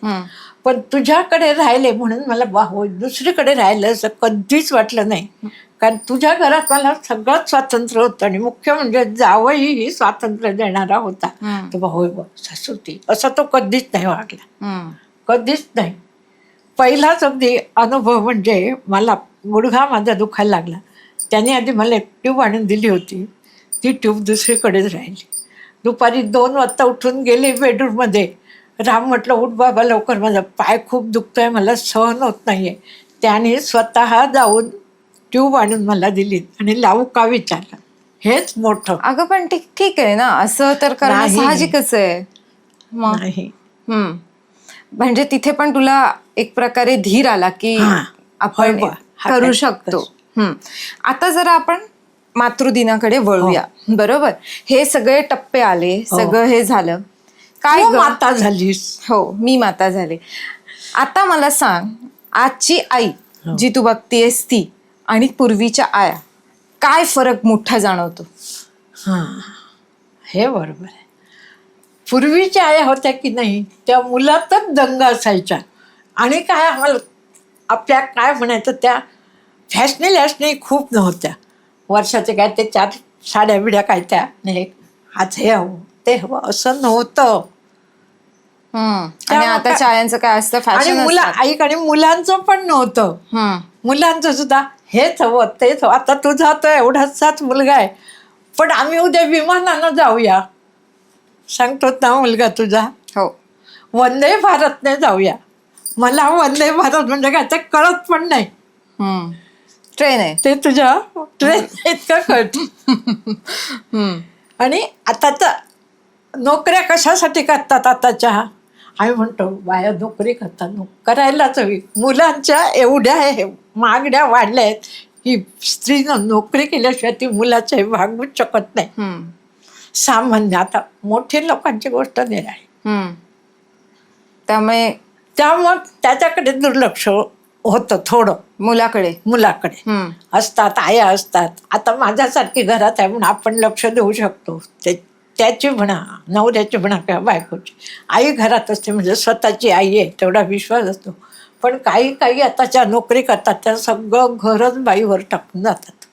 पण तुझ्याकडे राहिले म्हणून मला दुसरीकडे राहिलं असं कधीच वाटलं नाही. कारण तुझ्या घरात मला सगळंच स्वातंत्र्य होतं. आणि मुख्य म्हणजे जावईही स्वातंत्र्य देणारा होता. तो भाऊ सासूती असं तो कधीच नाही वागला, कधीच नाही. पहिलाच अगदी अनुभव म्हणजे मला गुडघा माझा दुखायला लागला. त्याने आधी मला एक ट्यूब आणून दिली होती. ती ट्यूब दुसरीकडेच राहिली. दुपारी 2 वाजता उठून गेले बेडरूममध्ये. राम म्हटलं उठ बाबा लवकर, माझा पाय खूप दुखतोय, मला सहन होत नाहीये. त्याने स्वतः जाऊन ट्यूब आणून मला दिली आणि लावू का विचारलं. हेच मोठं. अगं पण ठीक आहे ना, असं तर करणं नाही. साहजिकच आहे. मग नाही. म्हणजे तिथे पण तुला एक प्रकारे धीर आला की आपण करू शकतो. आता जरा आपण मातृदिनाकडे वळूया. बरोबर, हे सगळे टप्पे आले, सगळं हे झालं. काय माता झालीस. हो, मी माता झाले. आता मला सांग, आजची आई जी तू बघतीयस ती आणि पूर्वीच्या आया, काय फरक मोठा जाणवतो? हे बरोबर आहे. पूर्वीच्या आया होत्या की नाही, त्या मुलातच दंग असायच्या. आणि काय आम्हाला आपल्या काय म्हणायचं, त्या फॅशनी खूप नव्हत्या. वर्षाचे काय ते 4 साड्या बिड्या काय त्या नाही, आज हे हवं ते हवं असं नव्हतं. आणि आता चायांचं काय असतं, फॅशन. आणि मुलांचं पण नव्हतं. मुलांचं सुद्धा हेच हवं तेच हवं. आता तुझा तो एवढाच मुलगा आहे, पण आम्ही उद्या विमानानं जाऊया सांगतोच ना मुलगा तुझा. हो, वंदे भारतने जाऊया. मला वंदे भारत म्हणजे काय ते कळत पण नाही. ट्रेन आहे ते तुझ्या ट्रेन इतकं कळत. आणि आता तर नोकऱ्या कशासाठी करतात आताच्या. आम्ही म्हणतो बाया नोकरी करतात, करायलाच हवी. मुलांच्या एवढ्या मागण्या वाढल्या आहेत की स्त्रीनं नोकरी केल्याशिवाय ती मुलाच्या भागवूच शकत नाही. सामान्य आता मोठ्या लोकांची गोष्ट नाही आहे. त्यामुळे त्याच्याकडे दुर्लक्ष होतं थोडं मुलाकडे. मुलाकडे. हम्म. असतात, आया असतात. आता माझ्यासारखी घरात आहे म्हणून आपण लक्ष देऊ शकतो. त्याची म्हणा, नवऱ्याची म्हणा किंवा बायकोची. आई घरात असते म्हणजे स्वतःची आई आहे तेवढा विश्वास असतो. पण काही काही आताच्या नोकरी करतात त्या सगळं घरच बाईवर टाकून जातात.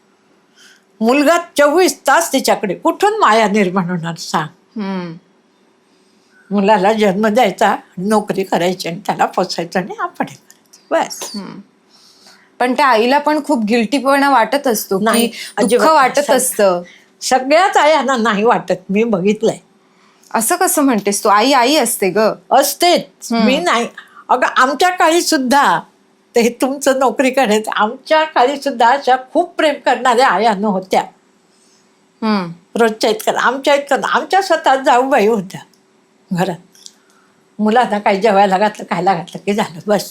मुलगा 24 तास तिच्याकडे, कुठून माया निर्माण होणार सांग. हम्म. मुलाला जन्म द्यायचा, नोकरी करायची आणि त्याला पोसायचं आणि आपण हे करायचं बस. पण त्या आईला पण खूप गिल्टीपणा वाटत असतो, नाही, की दुःख अजिबात वाटत नाही. असतं. सगळ्याच आयांना नाही वाटत, मी बघितलंय. असं कसं म्हणतेस तू? आई आई असते ग. असतेच, मी नाही. अगं आमच्या काळी सुद्धा ते तुमचं नोकरी करायचं, आमच्या काळी सुद्धा अशा खूप प्रेम करणाऱ्या आया होत्या. रोजच्या इतकं आमच्या स्वतः जाऊबाई होत्या घरात. मुलांना काही जेवायला घातलं, खायला घातलं की झालं बस.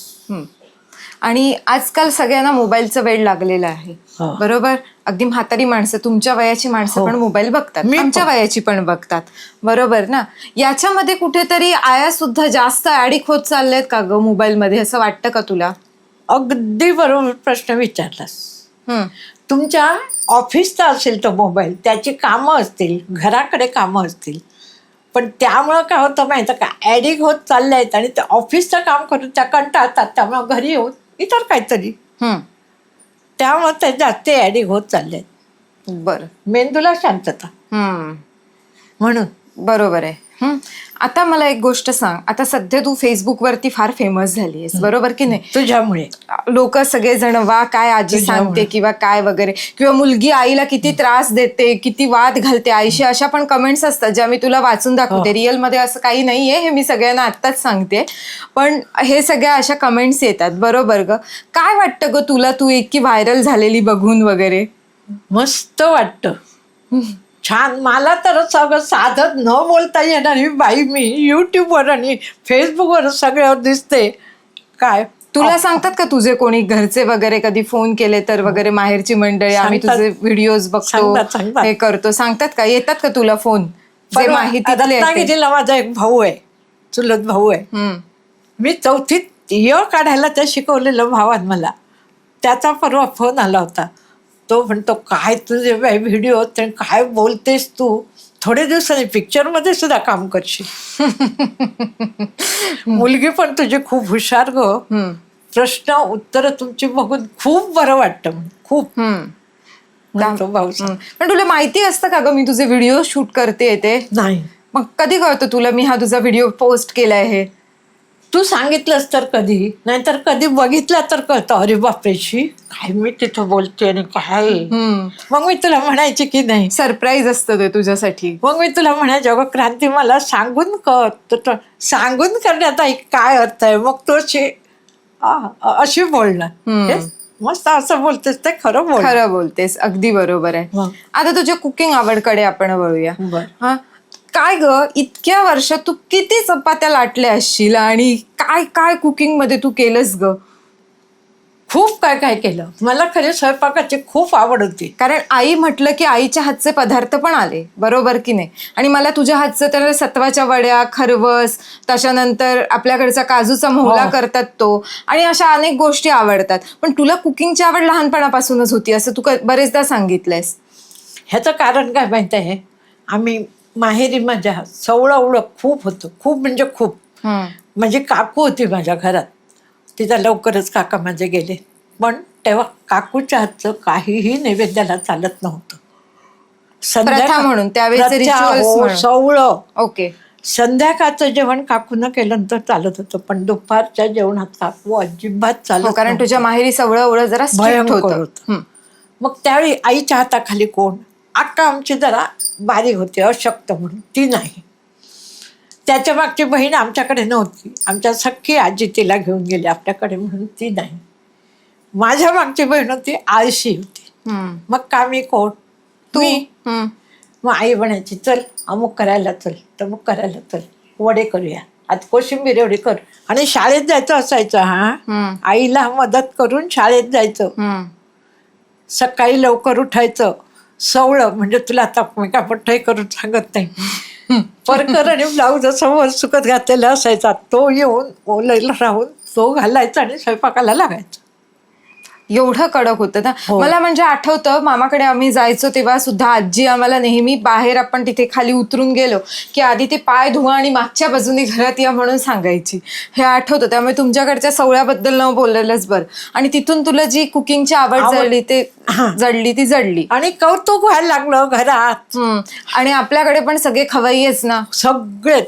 आणि आजकाल सगळ्यांना मोबाईलचं वेड लागलेलं आहे. हो. बरोबर. अगदी म्हातारी माणसं, तुमच्या वयाची माणसं हो. पण मोबाईल बघतात, मी आमच्या पण. वयाची पण बघतात. बरोबर ना. याच्यामध्ये कुठेतरी आया सुद्धा जास्त ऍडिक्ट होत चालल्यात का ग मोबाईलमध्ये, असं वाटतं का तुला? अगदी बरोबर प्रश्न विचारलास. तुमच्या ऑफिसचा असेल तो मोबाईल, त्याची कामं असतील, घराकडे कामं असतील, पण त्यामुळं काय होतं माहिती का, ॲडिक्ट होत चालले आहेत आणि ते ऑफिसचं काम करून त्या कंटाळतात. त्यामुळं घरी येऊन इतर काहीतरी, त्यामुळं ते जास्त ॲडिक्ट होत चालले आहेत. बरं. मेंदूला शांतता म्हणून. बरोबर आहे. आता मला एक गोष्ट सांग. आता सध्या तू फेसबुकवरती फार फेमस झाली आहेस, बरोबर की नाही? तुझ्यामुळे लोक सगळेजण वा काय आजी सांगते किंवा काय वगैरे, किंवा मुलगी आईला किती त्रास देते, किती वाद घालते आईशी, अशा पण कमेंट्स असतात ज्या मी तुला वाचून दाखवते. रिअल मध्ये असं काही नाहीये, हे मी सगळ्यांना आत्ताच सांगते. पण हे सगळ्या अशा कमेंट्स येतात, बरोबर ग? काय वाटतं ग तुला, तू इतकी व्हायरल झालेली बघून वगैरे? मस्त वाटतं, छान. मला तर सगळं साधं न बोलता येणारी बाई मी यूट्यूबवर आणि फेसबुकवर सगळ्यावर दिसते. काय तुला सांगतात का तुझे कोणी घरचे वगैरे, कधी फोन केले तर वगैरे, माहेरची मंडळी, आम्ही तुझे व्हिडिओज बघतो, हे करतो, सांगतात का? येतात का तुला फोन? जे माहितीतले आहेत. रत्नागिरीला माझा एक भाऊ आहे, चुलत भाऊ आहे. मी 4थीत काढायला त्या शिकवलेलं भावात मला. त्याचा परवा फोन आला होता. तो म्हणतो, काय तुझे व्हिडिओ, काय बोलतेस तू, थोडे दिवसांनी पिक्चरमध्ये सुद्धा काम करशील. मुलगी पण तुझी खूप हुशार ग, प्रश्न उत्तर तुमची बघून खूप बरं वाटतं, खूप. भाऊ. पण तुला माहिती असतं का ग मी तुझे व्हिडिओ शूट करते ते? नाही. मग कधी कळतं तुला मी हा तुझा व्हिडिओ पोस्ट केलाय हे? तू सांगितलंस तर कधी, नाहीतर कधी बघितलं तर कळतं. अरे बापरेशी, काय मी तिथं बोलते आणि काय. मग मी तुला म्हणायचे की नाही, सरप्राईज असतं ते तुझ्यासाठी. मग मी तुला म्हणायचे, अगं क्रांती मला सांगून कर. तर सांगून करण्यात काय अर्थ आहे? मग तो अशी बोलणार, मस्त असं बोलतेस ते खरं बोल. खरं बोलतेस, अगदी बरोबर आहे. आता तुझ्या कुकिंग आवडकडे आपण वळूया. हा, काय ग, इतक्या वर्षात तू किती चपात्या लाटल्या असशील आणि काय काय कुकिंग मध्ये तू केलंस ग? खूप काय काय केलं. मला खरी स्वयंपाकाची खूप आवड होती. कारण आई म्हटलं की आईच्या हातचे पदार्थ पण आले, बरोबर की नाही? आणि मला तुझ्या हातचं तर सत्वाच्या वड्या, खरवस, त्याच्यानंतर आपल्याकडचा काजूचा मोहला करतात तो, आणि अशा अनेक गोष्टी आवडतात. पण तुला कुकिंगची आवड लहानपणापासूनच होती असं तू बरेचदा सांगितलंयस. ह्याचं कारण काय माहिती आहे, आम्ही माहेरी माझ्या सवळं खूप होतं, खूप म्हणजे खूप. म्हणजे काकू होती माझ्या घरात, तिचा लवकरच काका माझे गेले. पण तेव्हा काकूच्या हातचं काहीही नैवेद्याला चालत नव्हतं. म्हणून त्यावेळेस सवळं. ओके. संध्याकाळचं जेवण काकूनं केलं तर चालत होतं, पण दुपारच्या जेवणात काकू अजिबात चालत, कारण तुझ्या माहेरी सवळं जरा भयंकर होतं. मग त्यावेळी आईच्या हाताखाली कोण, अक्का आमची जरा बारीक होती, अशक्त म्हणून, ती नाही. त्याच्या मागची बहीण आमच्याकडे नव्हती, आमच्या सख्खी आजी तिला घेऊन गेली आपल्याकडे म्हणून ती नाही. माझ्या मागची बहीण होती, आळशी होती. मग कामी कोण, तुम्ही. मग आई म्हणायची, चल अमुक करायला चल, तमुक करायला चल, वडे करूया, आज कोशिंबीर एवढी कर. आणि शाळेत जायचं असायचं. आईला मदत करून शाळेत जायचं. सकाळी लवकर उठायचं. सवळं म्हणजे तुला आता मी कापड करून सांगत नाही, परकर आणि ब्लाऊज असं वर सुकत घातलेला असायचा, तो येऊन ओलायला राहून तो घालायचा आणि स्वयंपाकाला लागायचा. एवढं कडक होतं ना. हो. मला म्हणजे आठवतं मामाकडे आम्ही जायचो तेव्हा सुद्धा आजी आम्हाला नेहमी बाहेर आपण तिथे खाली उतरून गेलो की आधी ते पाय धुवा आणि मागच्या बाजूने घरात या म्हणून सांगायची. हे आठवतं. त्यामुळे तुमच्याकडच्या सवळ्याबद्दल न बोललेलंच बरं. आणि तिथून तुला जी कुकिंगची आवड जडली ती जडली आणि कौतुक व्हायला लागलं घरात. आणि आपल्याकडे पण सगळे खवय्येच ना. सगळे.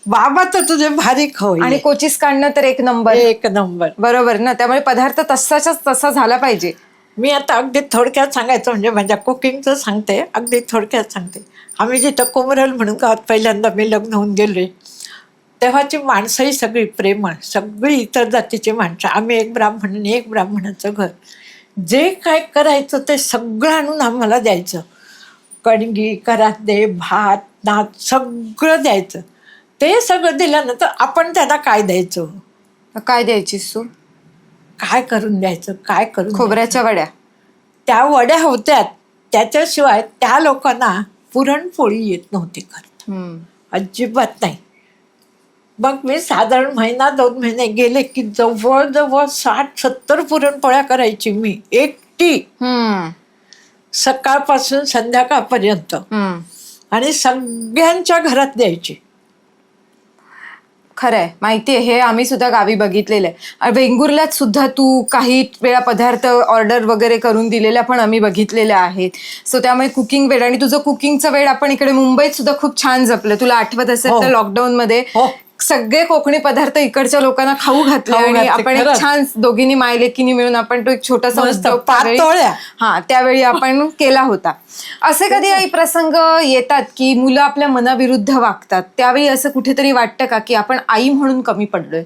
बाबा तर तुझे भारी खवय्ये. आणि कोचीस काढणं तर एक नंबर. एक नंबर. बरोबर ना. त्यामुळे पदार्थ तसाच तसा झाला पाहिजे. मी आता अगदी थोडक्यात सांगायचं म्हणजे माझ्या कुकिंगचं सांगते, अगदी थोडक्यात सांगते. आम्ही जिथं कोमरल म्हणून गावात पहिल्यांदा मी लग्न होऊन गेलोय तेव्हाची माणसंही सगळी प्रेमळ, सगळी इतर जातीची माणसं. आम्ही एक ब्राह्मण आणि एक ब्राह्मणाचं घर. जे काय करायचं ते सगळं आणून आम्हाला द्यायचं. कणगी, कराते, भात, नात सगळं द्यायचं. ते सगळं दिल्यानंतर आपण त्याला काय द्यायचं? काय द्यायचीस तू? काय करून द्यायचं? काय करून? खोबऱ्याच्या वड्या. त्या वड्या होत्या. त्याच्याशिवाय त्या लोकांना पुरणपोळी येत नव्हती करता. अजिबात नाही. मग मी साधारण महिना 2 महिने गेले की जवळजवळ 60-70 पुरणपोळ्या करायची मी एकटी, सकाळपासून संध्याकाळपर्यंत. आणि सगळ्यांच्या घरात द्यायची. खरंय, माहितीये. हे आम्ही सुद्धा गावी बघितलेलं आहे. वेंगुर्ल्यात सुद्धा तू काही वेळा पदार्थ ऑर्डर वगैरे करून दिलेल्या पण आम्ही बघितलेल्या आहेत. सो त्यामुळे कुकिंग वेळ आणि तुझं कुकिंगचं वेळ आपण इकडे मुंबईत सुद्धा खूप छान जपलं. तुला आठवत असेल तर लॉकडाऊन मध्ये सगळे कोकणी पदार्थ इकडच्या लोकांना खाऊ घातले आणि आपण एक छान दोघींनी मायलेकीनी मिळून आपण तो एक छोटासा उद्योग त्यावेळी आपण केला होता. असे कधी काही प्रसंग येतात की मुलं आपल्या मनाविरुद्ध वागतात, त्यावेळी असं कुठेतरी वाटतं का की आपण आई म्हणून कमी पडलोय?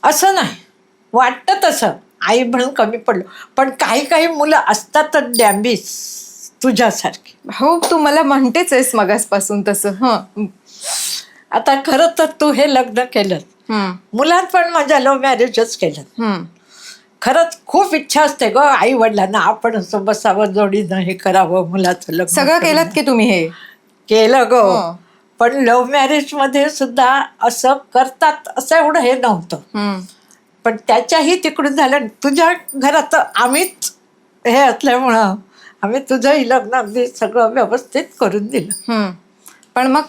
असं नाही वाटतं. तसं आई म्हणून कमी पडलो, पण काही काही मुलं असतातच डॅम्बिस तुझ्यासारखी. हो, तू मला म्हणतेच आहेस मगासपासून तसं. आता खरं तर तू हे लग्न केलं, मुलात पण माझ्या लव्ह मॅरेजच केलं. खरंच खूप इच्छा असते ग आई वडिलांना आपण असं बसावं, जोडीनं हे करावं, मुलाचं लग्न. सगळं केलं की तुम्ही हे केलं ग. पण लव्ह मॅरेज मध्ये सुद्धा असं करतात असं एवढं हे नव्हतं. पण त्याच्याही तिकडून झालं. तुझ्या घरात आम्हीच हे असल्यामुळं आम्ही तुझंही लग्न अगदी सगळं व्यवस्थित करून दिलं. पण मग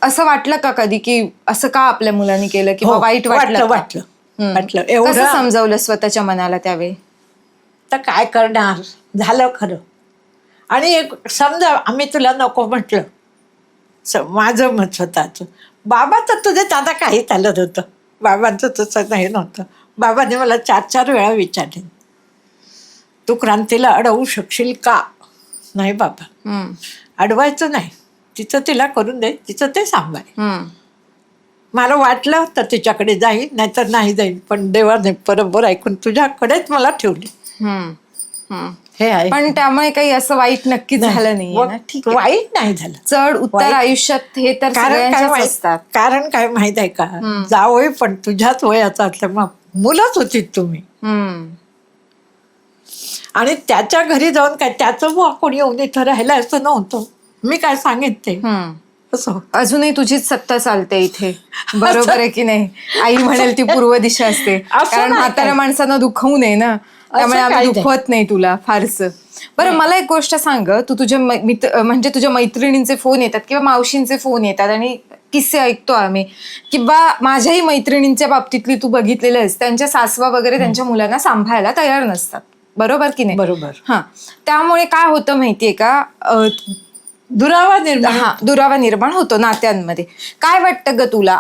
असं वाटलं का कधी की असं का आपल्या मुलांनी केलं किंवा वाईट वाटलं? वाटलं. एवढं समजावलं स्वतःच्या मनाला त्यावेळी? तर काय करणार, झालं खरं. आणि एक समजा आम्ही तुला नको म्हटलं, माझं मत स्वतःचं. बाबा तर तुझे दादा काही चालत होतं, बाबांचं तसं नाही नव्हतं. बाबाने मला 4-4 वेळा विचारले, तू क्रांतीला अडवू शकशील का? नाही बाबा, अडवायचं नाही. तिचं तिला करून दे, तिचं ते सांभाळ. मला वाटलं तर तिच्याकडे जाईल, नाहीतर नाही जाईल. पण देवाने बरोबर ऐकून तुझ्याकडेच मला ठेवली. हे आहे. पण त्यामुळे काही असं वाईट नक्कीच झालं नाही. ठीक, वाईट नाही झालं. चढ उतार आयुष्यात हे तर सगळ्यांच्याच असतात. कारण काय माहित आहे का, जावई पण तुझ्याच वयाचा असल्यामुळे मुलंच होती तुम्ही. आणि त्याच्या घरी जाऊन काय त्याचं बुवा कोणी येऊन इथं राहिलं असं नव्हतं. मी काय सांगितले अजूनही तुझीच सत्ता चालते इथे. बरोबर आहे की नाही? आई म्हणेल ती पूर्व दिशा असते. कारण म्हाताऱ्या माणसांना दुखवू नये ना, त्यामुळे आम्ही दुखवत नाही तुला फारसं. बरं, मला एक गोष्ट सांग. तू तुझ्या म्हणजे तुझ्या मैत्रिणींचे फोन येतात किंवा मावशींचे फोन येतात आणि किस्से ऐकतो आम्ही, किंवा माझ्याही मैत्रिणींच्या बाबतीतली तू बघितलेलं आहेस, त्यांच्या सासवा वगैरे त्यांच्या मुलांना सांभाळायला तयार नसतात. बरोबर की नाही? बरोबर. त्यामुळे काय होतं माहितीये का, दुरावा निर्माण होतो नात्यांमध्ये. काय वाटतं ग तुला,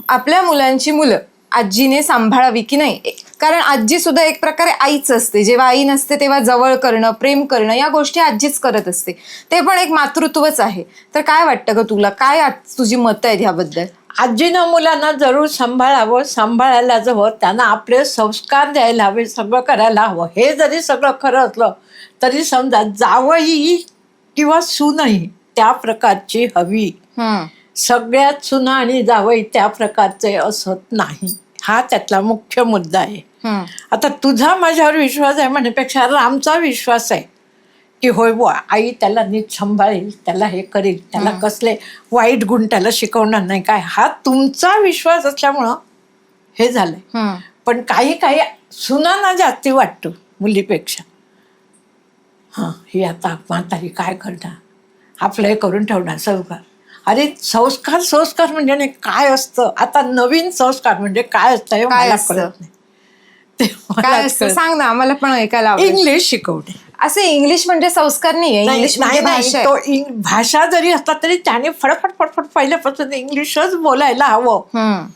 आपल्या मुलांची मुलं आजीने सांभाळावी की नाही? कारण आजी सुद्धा एक प्रकारे आईच असते. जेव्हा आई नसते तेव्हा जवळ करणं, प्रेम करणं या गोष्टी आजीच करत असते. ते पण एक मातृत्वच आहे. तर काय वाटतं ग तुला, काय तुझी मतं आहेत ह्याबद्दल? आजीनं मुलांना जरूर सांभाळावं, सांभाळायला हवं, त्यांना आपले संस्कार द्यायला हवे, सगळं करायला हवं. हे जरी सगळं खरं असलं तरी समजा जावई किंवा सूनही त्या प्रकारची हवी. सगळ्यात सुना आणि जावई त्या प्रकारचे असत नाही. हा त्यातला मुख्य मुद्दा आहे. आता तुझा माझ्यावर विश्वास आहे म्हणण्यापेक्षा रामचा विश्वास आहे की होय बुवा आई त्याला नीट सांभाळेल, त्याला हे करेल, त्याला कसले वाईट गुण त्याला शिकवणार नाही काय, हा तुमचा विश्वास असल्यामुळं हे झालंय. पण काही काही सुनांना जास्ती वाटतो मुलीपेक्षा. हां, ही आता म्हातारी काय करणार, आपलं हे करून ठेवणार संस्कार. अरे संस्कार संस्कार म्हणजे नाही काय असतं, आता नवीन संस्कार म्हणजे काय असतं हे काय मला असतं? कळत नाही. ते काय मलाच असतं कळत सांग ना, आम्हाला पण ऐकायला आवडेल. इंग्लिश शिकवणे. असे इंग्लिश म्हणजे संस्कार नाहीये, इंग्लिश म्हणजे भाषा आहे. तो भाषा जरी असला तरी त्याने फडफड फडफड पहिल्यापासून इंग्लिशच बोलायला हवं.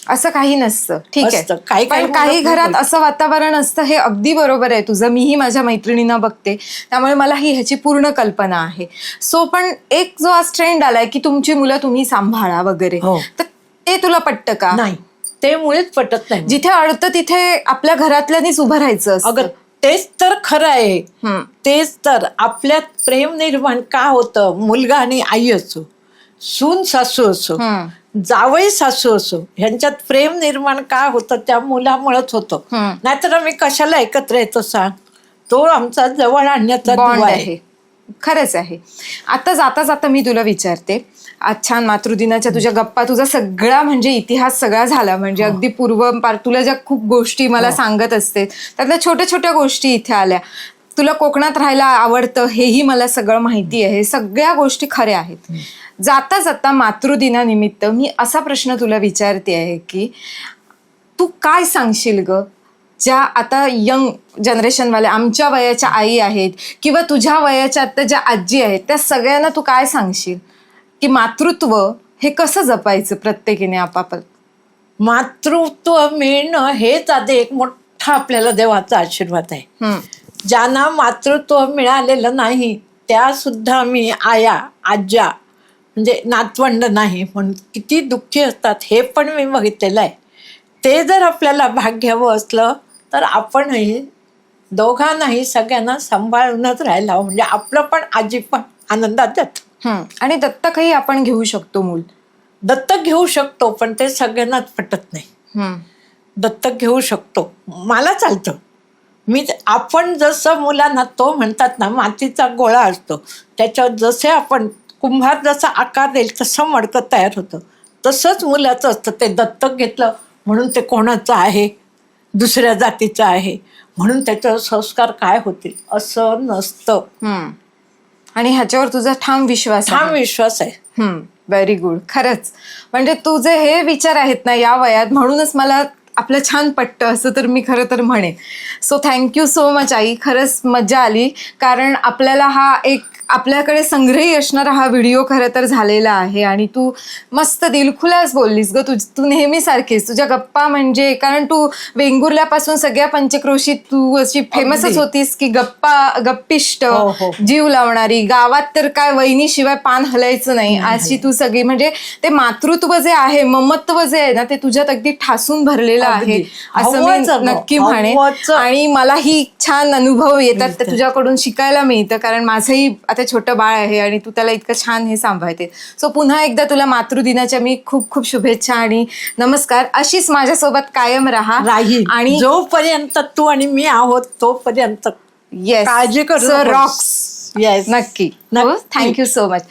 असं काही नसतं. ठीक असतं. आहे, काही पण मुलं काही खूप घरात बोलतात. असं वातावरण असतं, हे अगदी बरोबर आहे तुझं. मीही माझ्या मैत्रिणींना बघते, त्यामुळे मलाही ह्याची पूर्ण कल्पना आहे. सो पण एक जो आज ट्रेंड आलाय की तुमची मुलं तुम्ही सांभाळा वगैरे, हो. तर ते तुला पटतं का? नाही, ते मुळेच पटत नाही. जिथे अडतं तिथे आपल्या घरातल्यानीच उभं राहायचं अगं असतं. तेच तर खरं आहे. हम्म. तेच तर आपल्यात प्रेम निर्माण का होतं. मुलगा आणि आई असो, सून सासू असो, जावई सासू असो, ह्यांच्यात प्रेम निर्माण का होतं त्या मुलामुळेच होतं. नाहीतर आम्ही कशाला एकत्र येतो सांग. तो आमचा जवळ आणण्याचा बॉन्ड दुवा आहे. खरंच आहे. आता जाता जाता मी तुला विचारते, आज छान मातृदिनाच्या तुझ्या गप्पा, तुझा सगळा म्हणजे इतिहास सगळा झाला, म्हणजे अगदी पूर्वपार तुला ज्या खूप गोष्टी मला सांगत असते त्यातल्या छोट्या छोट्या गोष्टी इथे आल्या. तुला कोकणात राहायला आवडतं हेही मला सगळं माहिती आहे. सगळ्या गोष्टी खऱ्या आहेत. जाता जाता मातृदिनानिमित्त मी असा प्रश्न तुला विचारते आहे की तू काय सांगशील ग, ज्या आता यंग जनरेशनवाल्या आमच्या वयाच्या आई आहेत किंवा तुझ्या वयाच्या आता ज्या आजी आहेत, त्या सगळ्यांना तू काय सांगशील की मातृत्व हे कसं जपायचं प्रत्येकीने आपापलं? मातृत्व मिळणं हेच आधी एक मोठा आपल्याला देवाचा आशीर्वाद आहे. ज्यांना मातृत्व मिळालेलं नाही त्या सुद्धा मी आया आज्या म्हणजे नातवंड नाही म्हणून किती दुःखी असतात हे पण मी बघितलेलं आहे. ते जर आपल्याला भाग्यावं असलं तर आपणही दोघांनाही सगळ्यांना सांभाळूनच राहायला हवं. म्हणजे आपलं पण आजी पण आनंदात जातं. आणि दत्तकही आपण घेऊ शकतो मूल. दत्तक घेऊ शकतो पण ते सगळ्यांनाच पटत नाही. दत्तक घेऊ शकतो, मला चालतं. आपण जसं मुलांना तो म्हणतात ना मातीचा गोळा असतो, त्याच्यावर जसे आपण कुंभार जसा आकार देईल तसं मडकं तयार होतं. तसंच मुलाचं असतं. ते दत्तक घेतलं म्हणून ते कोणाचं आहे, दुसऱ्या जातीचं आहे म्हणून त्याच्यावर संस्कार काय होतील असं नसतं. आणि ह्याच्यावर तुझा ठाम विश्वास आहे. ठाम विश्वास आहे. Very good. खरंच म्हणजे तुझे हे विचार आहेत ना या वयात, म्हणूनच मला आपलं छान पटतं असं तर मी खरं तर म्हणेन. So thank you so much I, खरंच मजा आली. कारण आपल्याला हा एक आपल्याकडे संग्रही असणारा हा व्हिडिओ खरं तर झालेला आहे आणि तू मस्त दिलखुलास बोललीस ग. तू नेहमी सारखीच तुझ्या गप्पा म्हणजे, कारण तू वेंगुर्ल्यापासून सगळ्या पंचक्रोशीत तू अशी फेमसच होतीस की गप्पिष्ट, जीव लावणारी. गावात तर काय वहिनीशिवाय पान हलायचं नाही अशी तू सगळी. म्हणजे ते मातृत्व जे आहे, ममत्व जे आहे ना, ते तुझ्यात अगदी ठासून भरलेलं आहे असं मी नक्की म्हणेन. आणि मलाही छान अनुभव येतात ते तुझ्याकडून शिकायला मिळतं, कारण माझंही आता छोटं बाळ आहे आणि तू त्याला इतकं छान हे सांभाळते. सो पुन्हा एकदा तुला मातृदिनाच्या मी खूप खूप शुभेच्छा आणि नमस्कार. अशीच माझ्यासोबत कायम राहा. आणि जोपर्यंत तू आणि मी आहोत तोपर्यंत येस, काळजी करू रॉक्स. येस, नक्की. Thank you so much.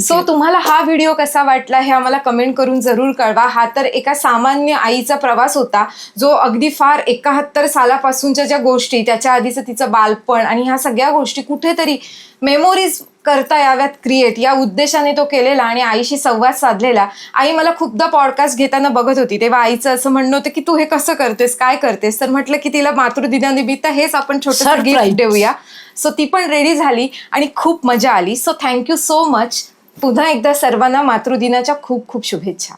So you. तुम्हाला हा व्हिडिओ कसा वाटला हे आम्हाला कमेंट करून जरूर कळवा. हा तर एका सामान्य आईचा प्रवास होता, जो अगदी फार 71 सालापासूनच्या ज्या गोष्टी, त्याच्या आधीचं तिचं बालपण आणि ह्या सगळ्या गोष्टी कुठेतरी मेमोरीज करता याव्यात क्रिएट, या उद्देशाने तो केलेला आणि आईशी संवाद साधलेला. आई मला खूपदा पॉडकास्ट घेताना बघत होती, तेव्हा आईचं असं म्हणणं होतं की तू हे कसं करतेस, काय करतेस. तर म्हटलं की तिला मातृदिनानिमित्त हेच आपण छोटंसं गिफ्ट देऊया. सो ती पण रेडी झाली आणि खूप मजा आली. So thank you so much. पुन्हा एकदा सर्वांना मातृदिनाच्या खूप खूप शुभेच्छा.